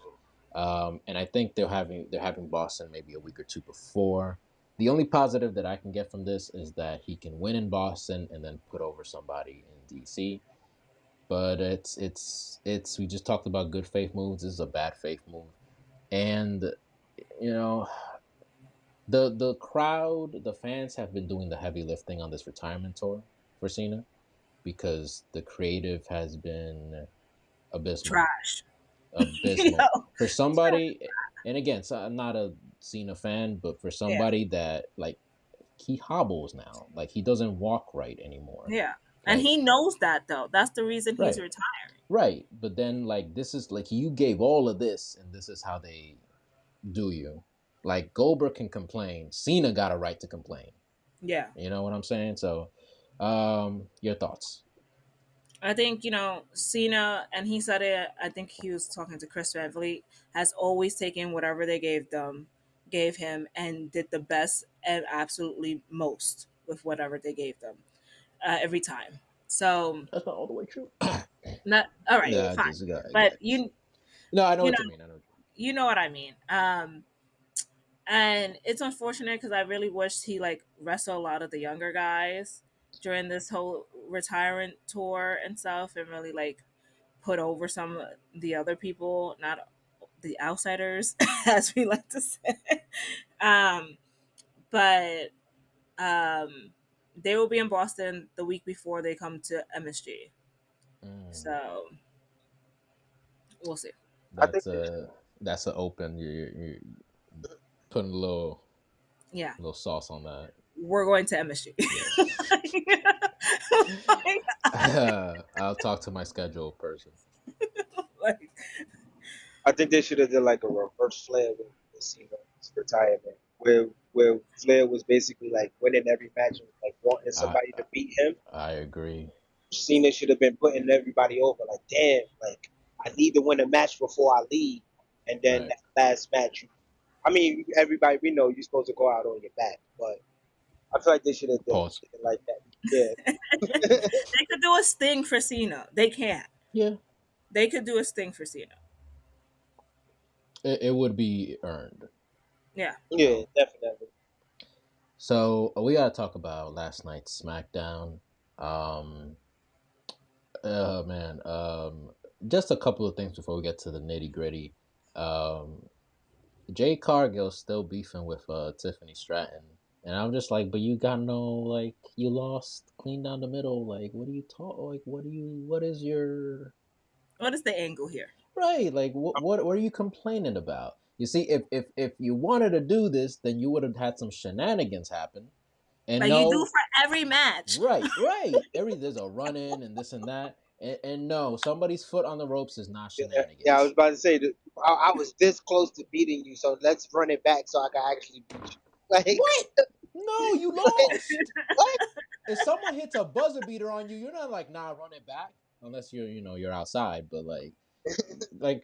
And I think they're having Boston maybe a week or two before. The only positive that I can get from this is that he can win in Boston and then put over somebody in DC. But it's we just talked about good faith moves. This is a bad faith move, and you know the crowd, the fans have been doing the heavy lifting on this retirement tour for Cena because the creative has been abysmal, Trash. abysmal Yo, for somebody. And again, so I'm not a Cena fan, but for yeah, somebody that like he hobbles now, like he doesn't walk right anymore. yeah. And Like he knows that though. That's the reason he's right, retiring. right. But then like this is like you gave all of this, and this is how they do you. Like Goldberg can complain, Cena got a right to complain. Yeah. You know what I'm saying? So, your thoughts? I think, Cena, and he said it, I think he was talking to Chris Van Vliet, has always taken whatever they gave him, and did the best and absolutely most with whatever they gave them every time. So, That's not all the way true. not all right, Yeah, fine. just got yeah. But No, I know you what know, you mean. I know. What you know what I mean. And it's unfortunate because I really wished he like wrestled a lot of the younger guys during this whole retirement tour and stuff, and really like put over some of the other people, not the outsiders, as we like to say. Um, but they will be in Boston the week before they come to MSG. mean. So we'll see. I think That's a that's a open. You're putting Yeah, a little sauce on that. we're going to MSG. Yeah. I'll talk to my schedule person. like, I think they should have done like a reverse Flair with Cena's retirement, where Flair was basically like winning every match and like wanting I somebody to beat him. I agree. Cena should have been putting everybody over. Like, damn, like I need to win a match before I leave, and then Right. that last match. I mean, everybody we know you're supposed to go out on your back, but I feel like they should have done Pause. it like that. Yeah, they could do a sting for Cena. They can't. Yeah. They could do a sting for Cena. It would be earned. Yeah. You yeah, know. definitely. So we gotta talk about last night's SmackDown. Um, man. Just a couple of things before we get to the nitty gritty. Um, Jay Cargill's still beefing with Tiffany Stratton, and I'm just like, but you got no like, you lost clean down the middle. Like, what do you talk? Like, what is your What is the angle here? right? Like, what are you complaining about? You see, if you wanted to do this, then you would have had some shenanigans happen. And Like you do no, for every match. right. There's a run in and this and that, and no, somebody's foot on the ropes is not Yeah, I was shenanigans. about to say that I was this close to beating you, so let's run it back so I can actually beat you. Like, What? No, you like lost. what? If someone hits a buzzer beater on you, you're not like, nah, run it back. Unless you're outside. But like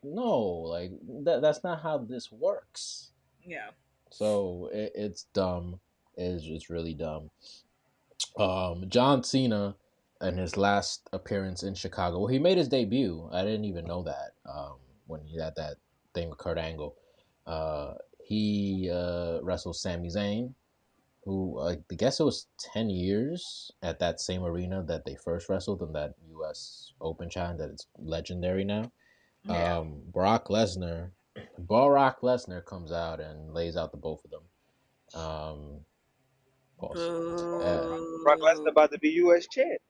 no, like that's not how this works. Yeah. So it's dumb. It's just really dumb. John Cena in his last appearance in Chicago. Well, he made his debut. I didn't even know that. When he had that thing with Kurt Angle, he wrestled Sami Zayn, who I guess it was 10 years at that same arena that they first wrestled in that U.S. Open challenge that is legendary now. Yeah. Brock Lesnar comes out and lays out the both of them. Um, pause. Brock Lesnar Boo. about to be U.S. champ.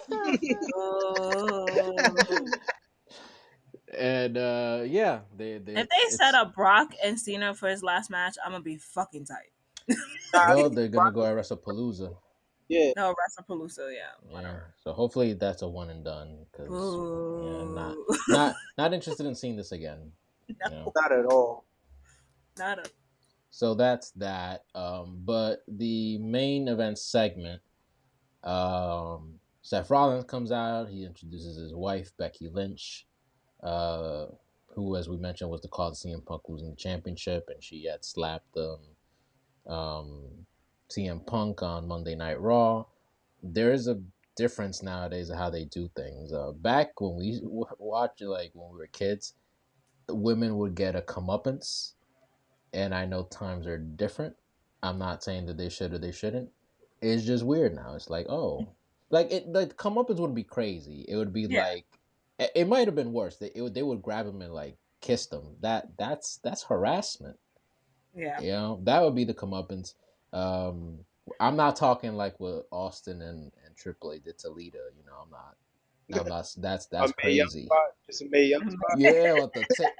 Boo. And yeah, If they set it's up Brock and Cena for his last match, I'm gonna be fucking tight. Nah, well, they're gonna Brock go was, at WrestlePalooza. yeah, No, WrestlePalooza, yeah, Yeah, whatever. so hopefully that's a one and done because yeah, Boo. not interested in seeing this again. You know, not at all. Not a. so that's that. But the main event segment, Seth Rollins comes out. He introduces his wife Becky Lynch, uh, who, as we mentioned, was the cause of CM Punk losing the championship, and she had slapped um, CM Punk on Monday Night Raw. There is a difference nowadays of how they do things. Back when we watched, like when we were kids, women would get a comeuppance, and I know times are different. I'm not saying that they should or they shouldn't. It's just weird now. It's like, oh, like it. Like comeuppance wouldn't be crazy. It would be Yeah. like it might have been worse. They would grab him and like kiss them. That's harassment. Yeah. You know, that would be the comeuppance. Um, I'm not talking like what Austin and Triple H did to Lita. You know, I'm not. I'm not. That's A Mae Young crazy. spot, just a Mae Young spot. Yeah, with the tip.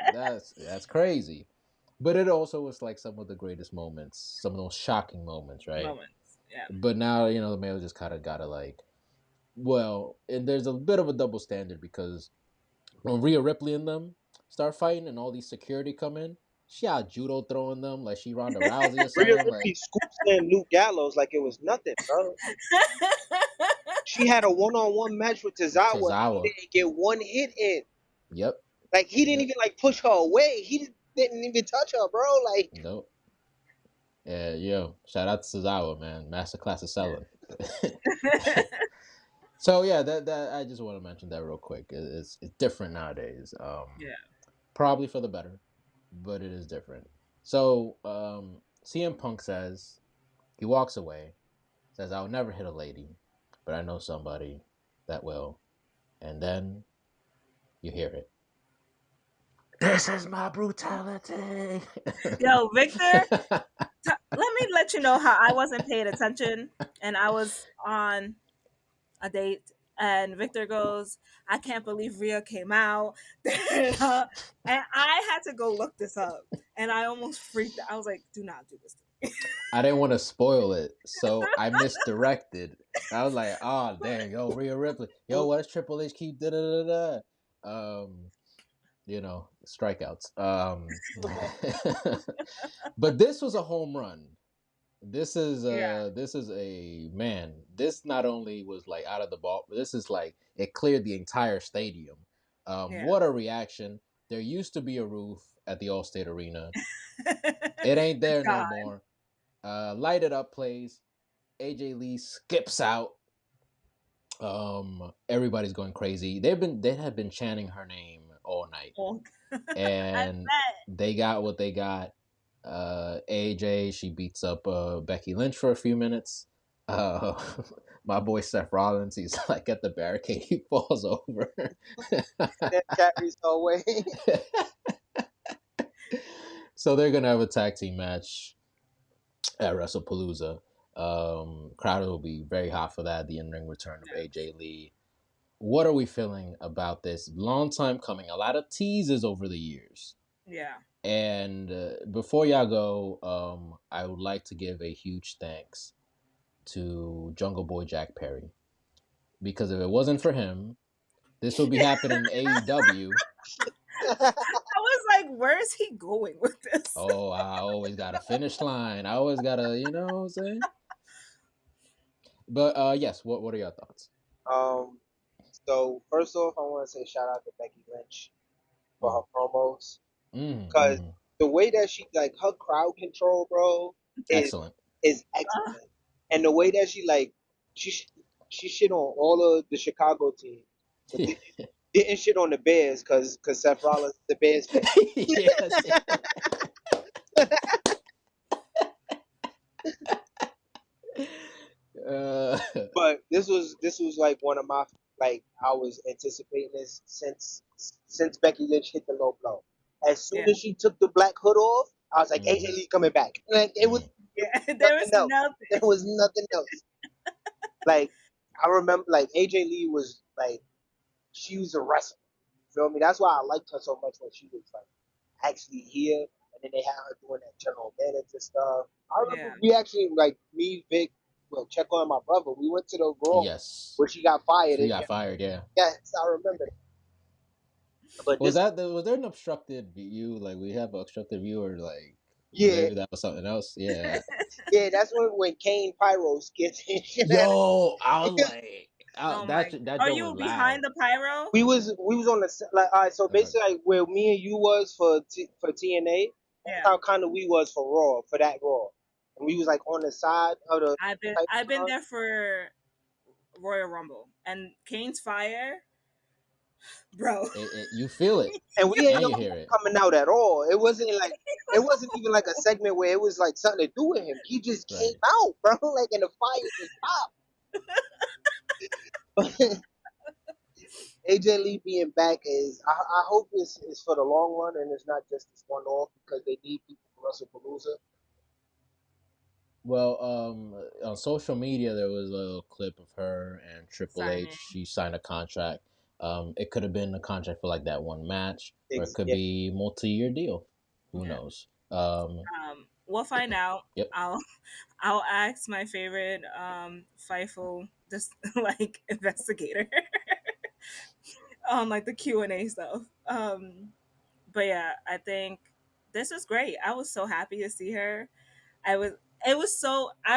That's crazy. But it also was like some of the greatest moments, some of those shocking moments, right? Moments. Yeah. But now the male just kind of gotta like, well, and there's a bit of a double standard because when Rhea Ripley and them start fighting and all these security come in, she out judo throwing them like she Ronda Rousey or Rhea something. Ripley Like scoops in Luke Gallows like it was nothing, bro. She had a one-on-one match with Tozawa. He Tozawa. didn't get one hit in. Yep. Like he didn't Yep. even like push her away. He didn't even touch her, bro. Like Nope. Yeah, yo, shout out to Tozawa, man, masterclass of selling. So yeah, that I just want to mention that real quick. It's different nowadays. Yeah. Probably for the better, but it is different. So CM Punk says he walks away, says I'll never hit a lady, but I know somebody that will, and then you hear it. This is my brutality. Yo, Victor, let me let you know how I wasn't paying attention and I was on a date and Victor goes, I can't believe Rhea came out. And I had to go look this up and I almost freaked out. I was like, do not do this to me. I didn't want to spoil it, so I misdirected. I was like, "Oh, dang, yo, Rhea Ripley, yo, what does Triple H keep da da da da?" Strikeouts. But this was a home run. Yeah. This is a man. This not only was like out of the ball, but this is like it cleared the entire stadium. Yeah. What a reaction! There used to be a roof at the Allstate Arena. It ain't there no God. more. Light It Up plays. AJ Lee skips out. Everybody's going crazy. They have been chanting her name all night, I and bet. they got what they got. AJ, she beats up Becky Lynch for a few minutes. Uh, my boy Seth Rollins, he's like at the barricade, he falls over. that carries her away. So they're gonna have a tag team match at WrestlePalooza. Crowd will be very hot for that. The in-ring return of AJ Lee. What are we feeling about this? Long time coming. A lot of teases over the years. Yeah. And before y'all go, I would like to give a huge thanks to Jungle Boy Jack Perry. Because if it wasn't for him, this would be happening in AEW. I was like, where is he going with this? Oh, I always got a finish line. I always got to, you know what I'm saying? But yes, what are your thoughts? So first off, I want to say shout out to Becky Lynch for her promos Mm, because the way that she like her crowd control, bro, excellent. is excellent, and the way that she shit on all of the Chicago team, but didn't shit on the Bears because Seth Rollins is the Bears fan. Yes. But this was like one of my like I was anticipating this since Becky Lynch hit the low blow. As soon as she took the black hood off, I was like, AJ Lee coming back. Like it was there was else. nothing. There was nothing else. Like I remember, like AJ Lee was like she was a wrestler. You feel me? That's why I liked her so much when she was like actually here, and then they had her doing that general manager stuff. I remember we actually like me, Vic, well, check on my brother. We went to the Raw where she got fired. She got fired, yeah. Yes, I remember that. But was there an obstructed view? Like we have an obstructed view, or like maybe that was something else. Yeah. Yeah, that's when Kane Pyro skipped and shit. Yo, I was like, that are joke you was behind loud. the pyro? We was on the like. All right, so basically, like where me and you was for TNA, that's how kind of we was for Raw, for that Raw, and we was like on the side of the. I've been there for Royal Rumble and Kane's Fire. bro. You feel it And we ain't and know you he hear was it. coming out at all. It wasn't even like a segment where it was like something to do with him. He just came Right. out, bro, like and the fire just popped. AJ Lee being back I hope it's for the long run and it's not just this one off because they need people for WrestlePalooza. Well, on social media there was a little clip of her and Triple H. Signing. She signed a contract. It could have been a contract for like that one match, or it could Yeah. be multi-year deal. Who Yeah. knows? We'll find out. Yep. I'll ask my favorite FIFO just like investigator on like the Q&A stuff. But yeah, I think this was great. I was so happy to see her. I was I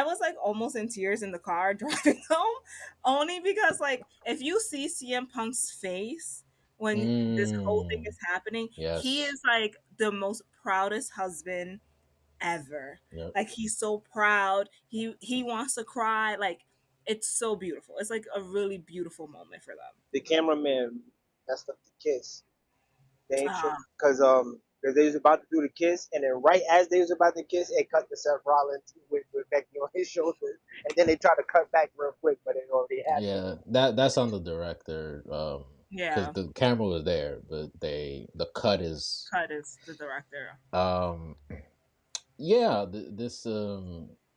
was like almost in tears in the car driving home, only because like if you see CM Punk's face when this whole thing is happening, he Yes. is like the most proudest husband ever. Yep. Like he's so proud. He wants to cry. Like it's so beautiful. It's like a really beautiful moment for them. The cameraman messed up the kiss. They ain't sure Ah, because they was about to do the kiss, and then right as they was about to kiss, it cut to Seth Rollins with Becky on his shoulders, and then they tried to cut back real quick, but it already happened. Yeah, that's on the director. Because yeah. the camera was there, but the cut is Cut is the director. yeah, this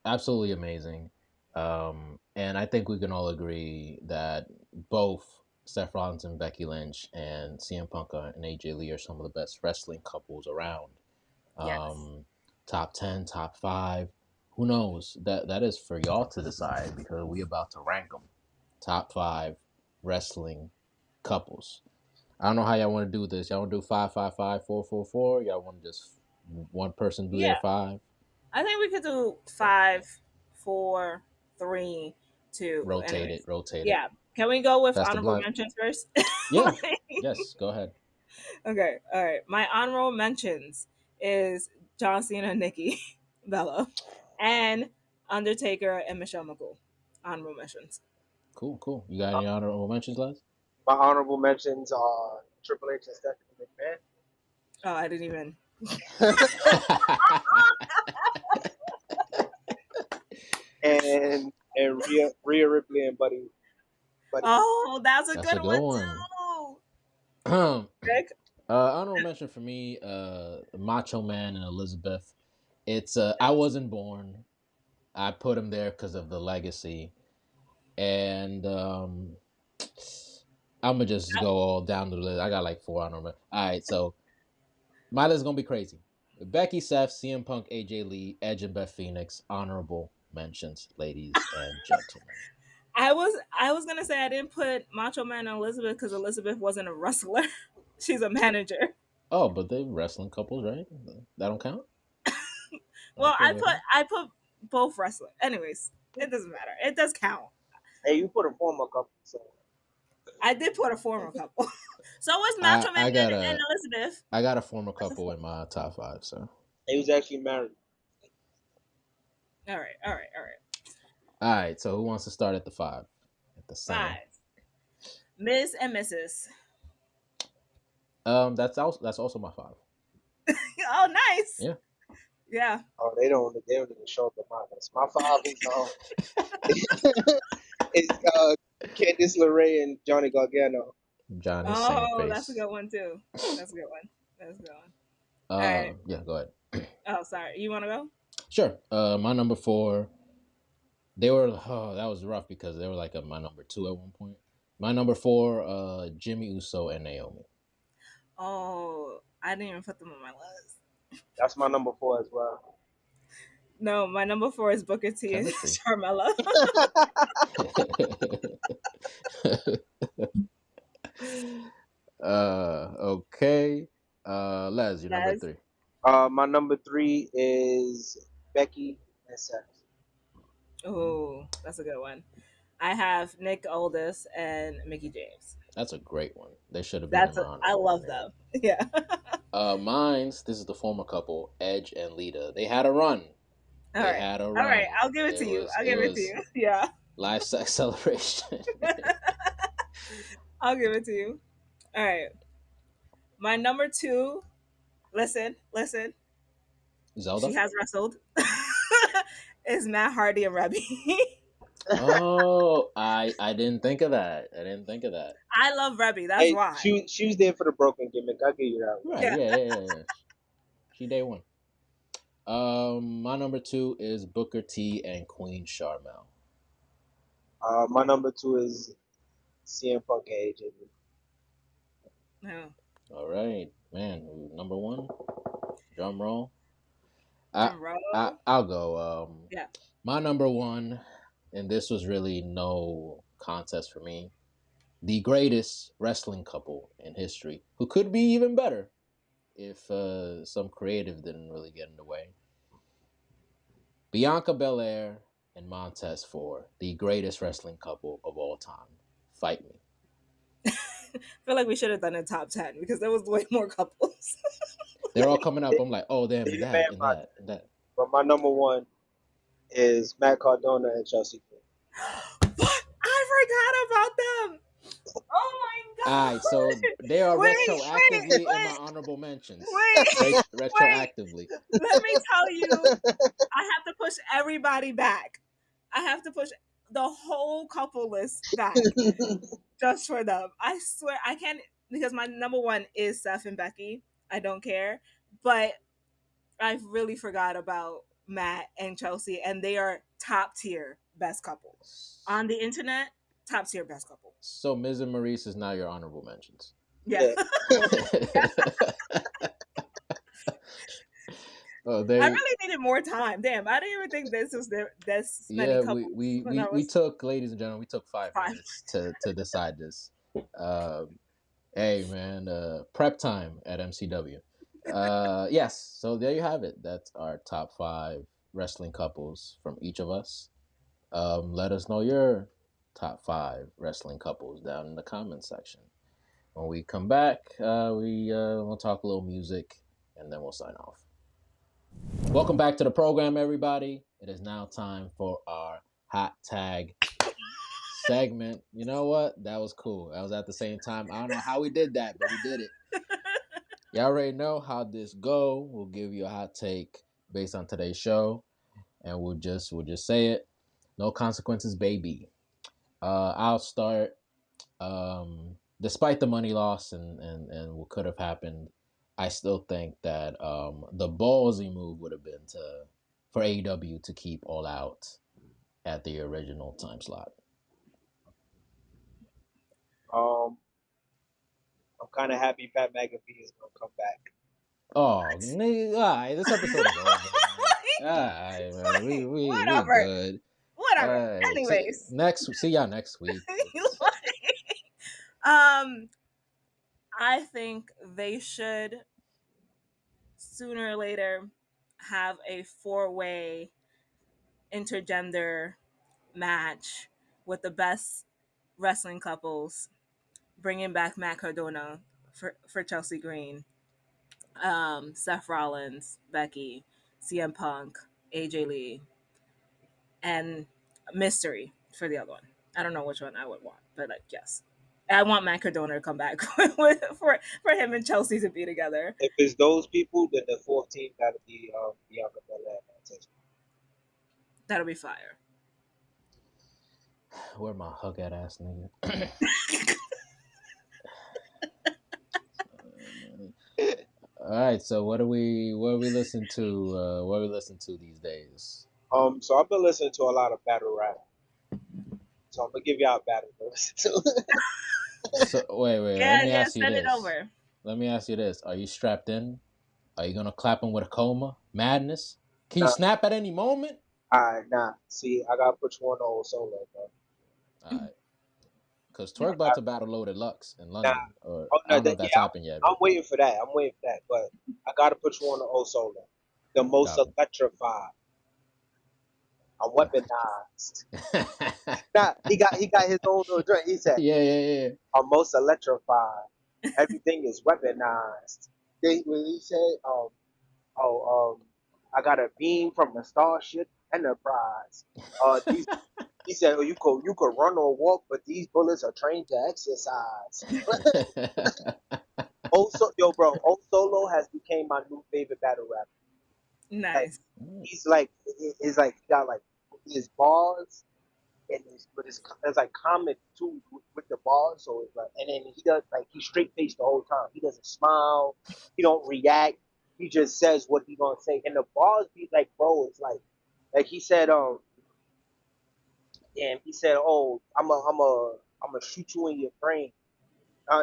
absolutely amazing. And I think we can all agree that both Seth Rollins and Becky Lynch and CM Punk and AJ Lee are some of the best wrestling couples around. Yes. Top 10, top 5. Who knows? That is for y'all to decide because we about to rank them. Top 5 wrestling couples. I don't know how y'all want to do this. Y'all want to do 5, 5, 5, 4, 4, 4? Y'all want to just one person do Yeah. their 5? I think we could do 5, 4, 3, 2. Rotate Anyways. it, rotate it. Yeah. Can we go with That's the honorable blunt. mentions first? Yeah. Yes, go ahead. Okay. All right. My honorable mentions is John Cena, Nikki Bella, and Undertaker and Michelle McCool. Honorable mentions. Cool. You got any honorable mentions, Les? My honorable mentions are Triple H and Stephanie McMahon. Oh, I didn't even. and Rhea Ripley and Buddy. Oh, that's a That's good a one good too. Rick? honorable mention for me, Macho Man and Elizabeth. It's I wasn't born. I put him there because of the legacy, and I'm gonna just go all down the list. I got like 4 honorable. All right, so my list is gonna be crazy. Becky, Seth, CM Punk, AJ Lee, Edge, and Beth Phoenix. Honorable mentions, ladies and gentlemen. I was gonna say I didn't put Macho Man and Elizabeth because Elizabeth wasn't a wrestler. She's a manager. Oh, but they're wrestling couples, right? That don't count. Well, Okay, I put both wrestling. Anyways, it doesn't matter. It does count. Hey, you put a former couple, so I did put a former couple. So was Macho Man I got and a Elizabeth. I got a former couple in my top 5. So he was actually married. All right. all right. So who wants to start at the 5? At the center. 5. Ms. and Mrs. That's also my 5. Oh, nice. Yeah. Yeah. Oh, they don't even show up at my list. My 5 is Candice LeRae and Johnny Gargano. Johnny Oh, same face. that's a good one too. That's a good one. All right. Yeah, go ahead. Oh, sorry. You want to go? Sure. My number 4. They were that was rough because they were like my number 2 at one point. My number 4, Jimmy Uso and Naomi. Oh, I didn't even put them on my list. That's my number 4 as well. No, my number 4 is Booker T and Carmella. Okay. Les, your number 3. My number 3 is Becky and Seth. Oh, that's a good one. I have Nick Aldis and Mickey James. That's a great one. They should have been in my I love them. Yeah. Mine's, this is the former couple, Edge and Lita. They had a run. All right. I'll give it to you. Yeah. Live sex celebration. I'll give it to you. All right. My number two. Listen. She Zelda. has wrestled. Is Matt Hardy and Rebby. Oh, I didn't think of that. I didn't think of that. I love Rebby. That's Hey, why. she was there for the broken gimmick. I'll give you that one. Right? Yeah. Yeah. She day one. My number two is Booker T and Queen Charmel. My number two is CM Punk and AJ. No. All right, man. Number one, drum roll. I, Drum roll. I'll go. Yeah. My number one, and this was really no contest for me. The greatest wrestling couple in history, who could be even better if some creative didn't really get in the way. Bianca Belair and Montez Ford, the greatest wrestling couple of all time. Fight me. I feel like we should have done a top 10 because there was way more couples. They're all coming up. I'm like, oh damn, and Yeah, that man, and that and that. but my number one is Matt Cardona and Chelsea Green. What? I forgot about them. Oh my All god. right, so they are retroactively in my honorable mentions. wait. Retroactively. Let me tell you, I have to push everybody back. I have to push the whole couple list back just for them. I swear I can't because my number one is Seth and Becky. I don't care, but I really forgot about Matt and Chelsea, and they are top tier best couple on the internet. Top tier best couple. So Miz and Maurice is now your honorable mentions. Yeah, Yeah. Oh, I they really needed more time. Damn, I didn't even think this was this many yeah, couples when I we was took, ladies and gentlemen, we took 5 five. minutes to decide this. Hey man, prep time at MCW. Yes, so there you have it. That's our top 5 wrestling couples from each of us. Let us know your top 5 wrestling couples down in the comments section. When we come back, we'll talk a little music and then we'll sign off. Welcome back to the program, everybody. It is now time for our hot tag segment. You know what? That was cool. That was at the same time. I don't know how we did that, but we did it. Y'all already know how this go. We'll give you a hot take based on today's show, and we'll just say it. No consequences, baby. I'll start. Despite the money loss and what could have happened, I still think that the ballsy move would have been for AEW to keep All Out at the original time slot. I'm kind of happy Pat McAfee is gonna come back. Oh, this episode is over. All right, man. We Whatever. good. All Whatever. right. Anyways. See y'all next week. um I think they should sooner or later have a four-way intergender match with the best wrestling couples, bringing back Matt Cardona for Chelsea Green, Seth Rollins, Becky, CM Punk, AJ Lee, and Mystery for the other one. I don't know which one I would want, but like yes, I want Matt Cardona to come back for him and Chelsea to be together. If it's those people, then the 14 got to be Bianca Belair. That'll be fire. Where my hug at ass nigga? All right, so what do we listen to? What do we listen to these days? So I've been listening to a lot of battle rap. So I'm gonna give y'all a battle to listen to. So wait. Yeah, Let me ask you send it this. over. Let me ask you this: are you strapped in? Are you gonna clap him with a coma? Madness? Can you Nah, snap at any moment? nah. See, I gotta put you on the old solo, bro. All right, because Twerk about to battle Loaded Lux in Nah. London, or Oh I no, don't know if that's yeah, happened yet. I'm waiting for that. I'm waiting for that, but I gotta put you on the old solo. The most Copy. electrified. I'm weaponized. Nah, he got his own little drink. He said, Yeah. "I'm most electrified. Everything is weaponized." When he said, I got a beam from the Starship Enterprise. These He said, "Oh, you could run or walk, but these bullets are trained to exercise." Also, yo, bro, O Solo has became my new favorite battle rapper. Like Nice. he's like, it's like he got like his bars and but it's like comic too with the bars. So it's like, and then he does like he's straight faced the whole time. He doesn't smile. He don't react. He just says what he gonna say. And the bars be like, bro, it's like he said, and he said, "Oh, I'm a shoot you in your brain."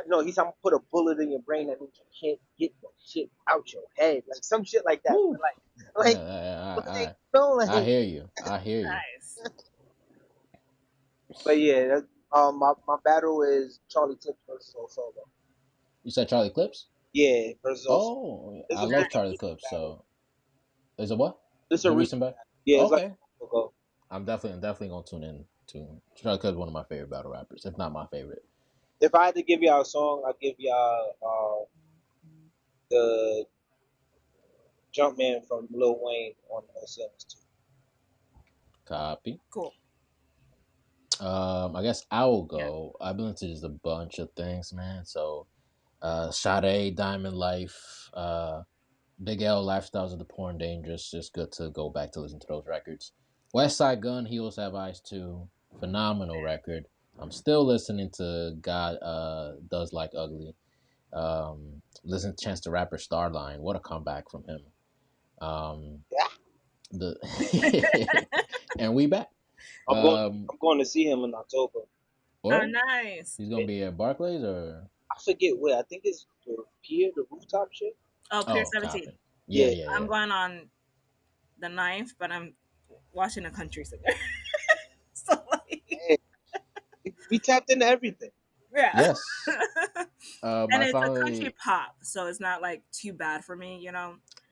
No, he said, "I'm gonna put a bullet in your brain that means you can't get the shit out your head," like some shit like that. Woo. But like, like, no, I like, hear you. I hear you. Nice. but yeah, my battle is Charlie Clips versus Solo. You said Charlie Clips? Yeah, versus Solo. Oh, It's I a very love Charlie Nice. recent Clips. battle. So is it what? It's a The recent recent battle? battle. Yeah, it's like Okay. a month ago. I'm definitely gonna tune in to Charlie Clips. One of my favorite battle rappers, if not my favorite. If I had to give y'all a song, I'd give y'all the Jumpman from Lil Wayne on Sims 2. Copy. Cool. I guess I will Yeah. go. I've been to just a bunch of things, man. So, Sade, Diamond Life, Big L, Lifestyles of the Poor and Dangerous. Just good to go back to listen to those records. West Side Gun, Heels Have Eyes too. Phenomenal record. I'm still listening to God Does Like Ugly. Listen to Chance the Rapper Starline. What a comeback from him. Yeah, The and we back. I'm going to see him in October. Oh, Or nice. he's gonna be at Barclays or I forget where. I think it's the rooftop shit. Oh, Pier oh 17. copy. Yeah, Yeah, yeah, I'm yeah. going on the 9th, but I'm watching a country singer. So like, hey, we tapped into everything. yeah. Yes. And I it's a country finally pop, so it's not like too bad for me,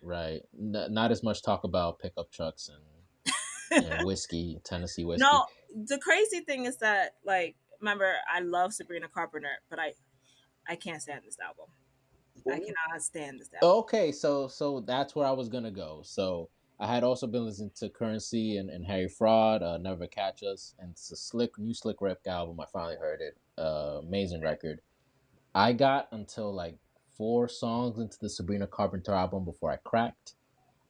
right. Not as much talk about pickup trucks and whiskey, Tennessee whiskey. No, the crazy thing is that like remember I love Sabrina Carpenter, but I can't stand this album. I Ooh, cannot stand this album. Okay, so that's where I was gonna go. So I had also been listening to Currency and Harry Fraud, Never Catch Us, and it's a Slick Rick album. I finally heard it. Amazing record. I got until like 4 songs into the Sabrina Carpenter album before I cracked.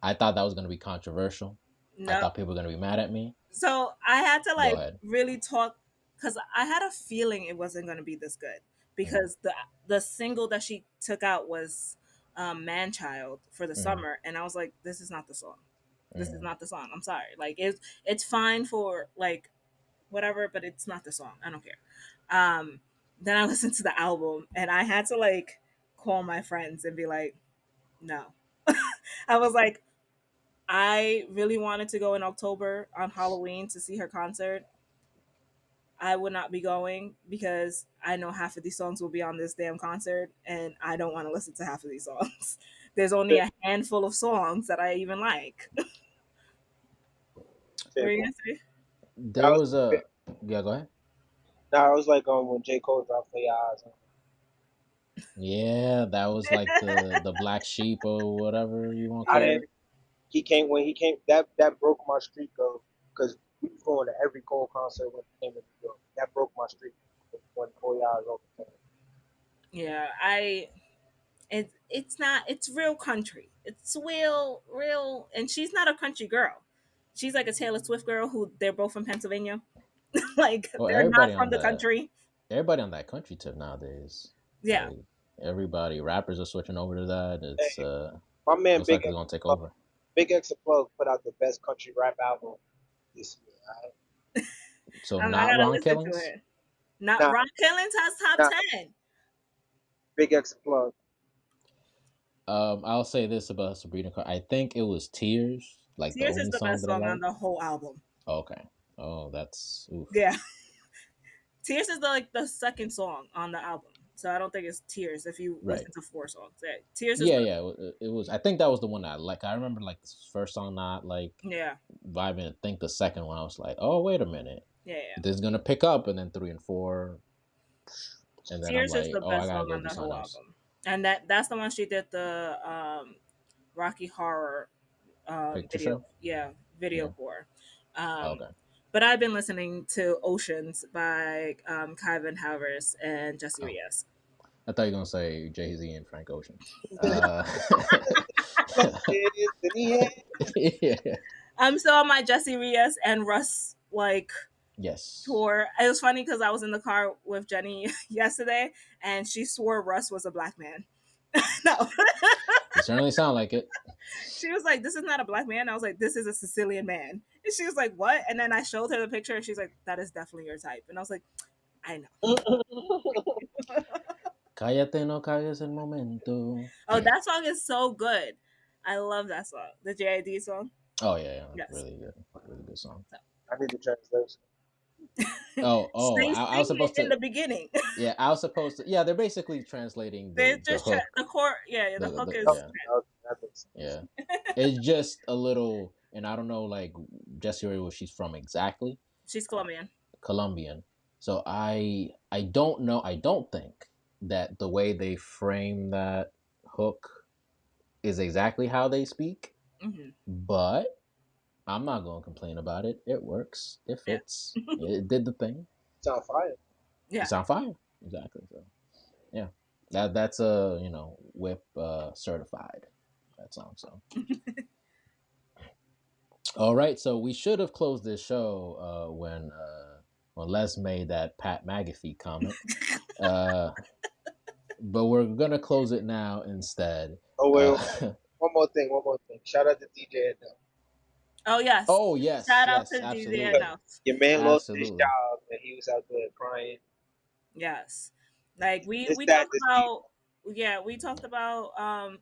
I thought that was gonna be controversial. I No. thought people were gonna be mad at me. So I had to Go like ahead. really talk because I had a feeling it wasn't going to be this good Mm-hmm. because the single that she took out was "Man Child" for the Mm-hmm. summer, and I was like, this is not the song. This is Mm-hmm. not the song. I'm sorry. Like it's fine for like whatever, but it's not the song. I don't care. Um, then I listened to the album, and I had to like call my friends and be like, no. I was like, I really wanted to go in October on Halloween to see her concert. I would not be going because I know half of these songs will be on this damn concert and I don't want to listen to half of these songs. There's only fair, a handful of songs that I even like. What fair are you point. gonna say? There That was, was a yeah. Go ahead. nah, I was like when J Cole dropped "For Your Eyes." Yeah, that was like the black sheep or whatever you want to I call Yeah. it. didn't. He came when he came. That broke my streak of because we was going to every Cole concert when he came to New York. That broke my streak when 4 years old. Yeah, it's not it's real country. It's real and she's not a country girl. She's like a Taylor Swift girl who they're both from Pennsylvania. Like Well, they're not from the country. everybody on that country tip nowadays. Yeah. Like everybody, rappers are switching over to that. It's Hey, my man most likely gonna take over. Big X Plug put out the best country rap album this year. Right? So I not gotta Ron listen to Killings. it. Not Now, Ron Killings has top now 10. Big X Plug. I'll say this about Sabrina I think it was Tears, like the Tears is only the song best that I song on like. the whole album. Okay. Oh, that's oof. Yeah. Tears is like the second song on the album. So I don't think it's Tears if you Right. listen to 4 songs. Yeah. Tears is Yeah, the yeah. It was. I think that was the one I like. I remember like the first song not like yeah. vibing. I think the second one I was like, oh wait a minute, Yeah, yeah. this is gonna pick up, and then 3 and 4, and then I'm Tears is like, the oh, I best gotta song go on do the whole something else. album. And that's the one she did the Rocky Horror Picture video. show. Yeah, video Yeah. for. Oh, Um okay. But I've been listening to Oceans by Kyvan Havers and Jesse Oh. Reyes. I thought you were gonna say Jay-Z and Frank Ocean. Yeah. I'm still on my Jesse Reyes and Russ Yes. tour. It was funny because I was in the car with Jenny yesterday, and she swore Russ was a black man. No, You certainly sound like it. she was like, "This is not a black man." I was like, "This is a Sicilian man." And she was like, "What?" And then I showed her the picture, and she's like, "That is definitely your type." And I was like, "I know." Cállate, no cagues el momento. Oh, that song is so good. I love that song, the JID song. Oh yeah, Yes. really good song. I need the translation. Oh, They I was sing supposed it in to. the beginning. Yeah, I was supposed to. Yeah, they're basically translating They the just hook. the core. Yeah, the hook is. Yeah, it's just a little, and I don't know, like Jessie Ray, where she's from exactly. She's Colombian. Colombian. So I don't know. I don't think that the way they frame that hook is exactly how they speak. Mm-hmm. But I'm not gonna complain about it. It works. It fits. It did the thing. It's on fire. Yeah, It's on fire. Exactly. So yeah, that's a whip certified, that song. So all right. So we should have closed this show when Les made that Pat McAfee comment. But we're gonna close it now instead. Oh wait, one more thing. Shout out to DJ Enuff. Oh yes. Oh yes. Shout out to absolutely. DJ Enuff. Your man lost his Absolutely. job and he was out there crying. Yes. Like we It's talked sad to about we talked about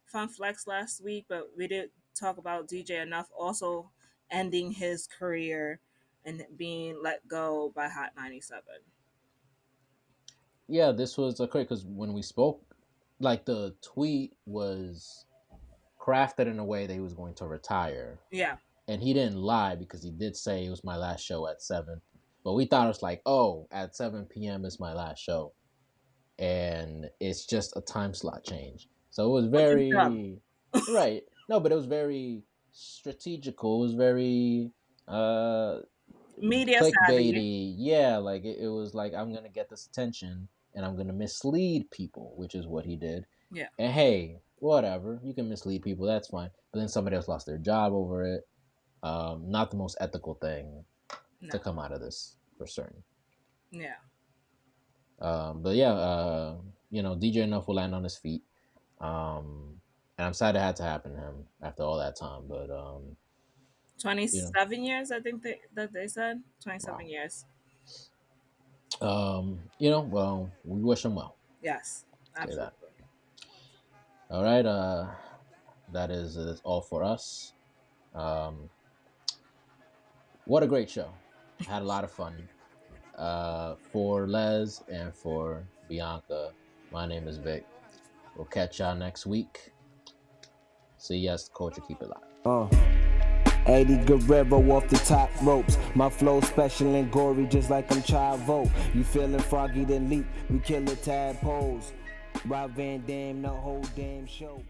Fun Flex last week, but we did talk about DJ Enuff also ending his career and being let go by Hot 97. Yeah, this was a crazy because when we spoke, like the tweet was crafted in a way that he was going to retire. Yeah. And he didn't lie because he did say it was my last show at 7. But we thought it was like, oh, at 7 p.m. is my last show. And it's just a time slot change. So it was very right. No, but it was very strategical. It was very media clickbaity. savvy. Yeah, like it was like, I'm gonna get this attention and I'm gonna mislead people, which is what he did. Yeah. And hey, whatever, you can mislead people, that's fine. But then somebody else lost their job over it. Not the most ethical thing to come out of this for certain. Yeah. But yeah, DJ Enuff will land on his feet. And I'm sad it had to happen to him after all that time. But 27 years, I think they said 27 years. Well, we wish him well. Yes, absolutely. All right, that is all for us. What a great show! Had a lot of fun. For Les and for Bianca, my name is Vic. We'll catch y'all next week. See you as the culture keep it live. Eddie Guerrero off the top ropes. My flow special and gory just like I'm Chavo. You feeling froggy then leap, we kill the tadpoles. Rob Van Dam, the whole damn show.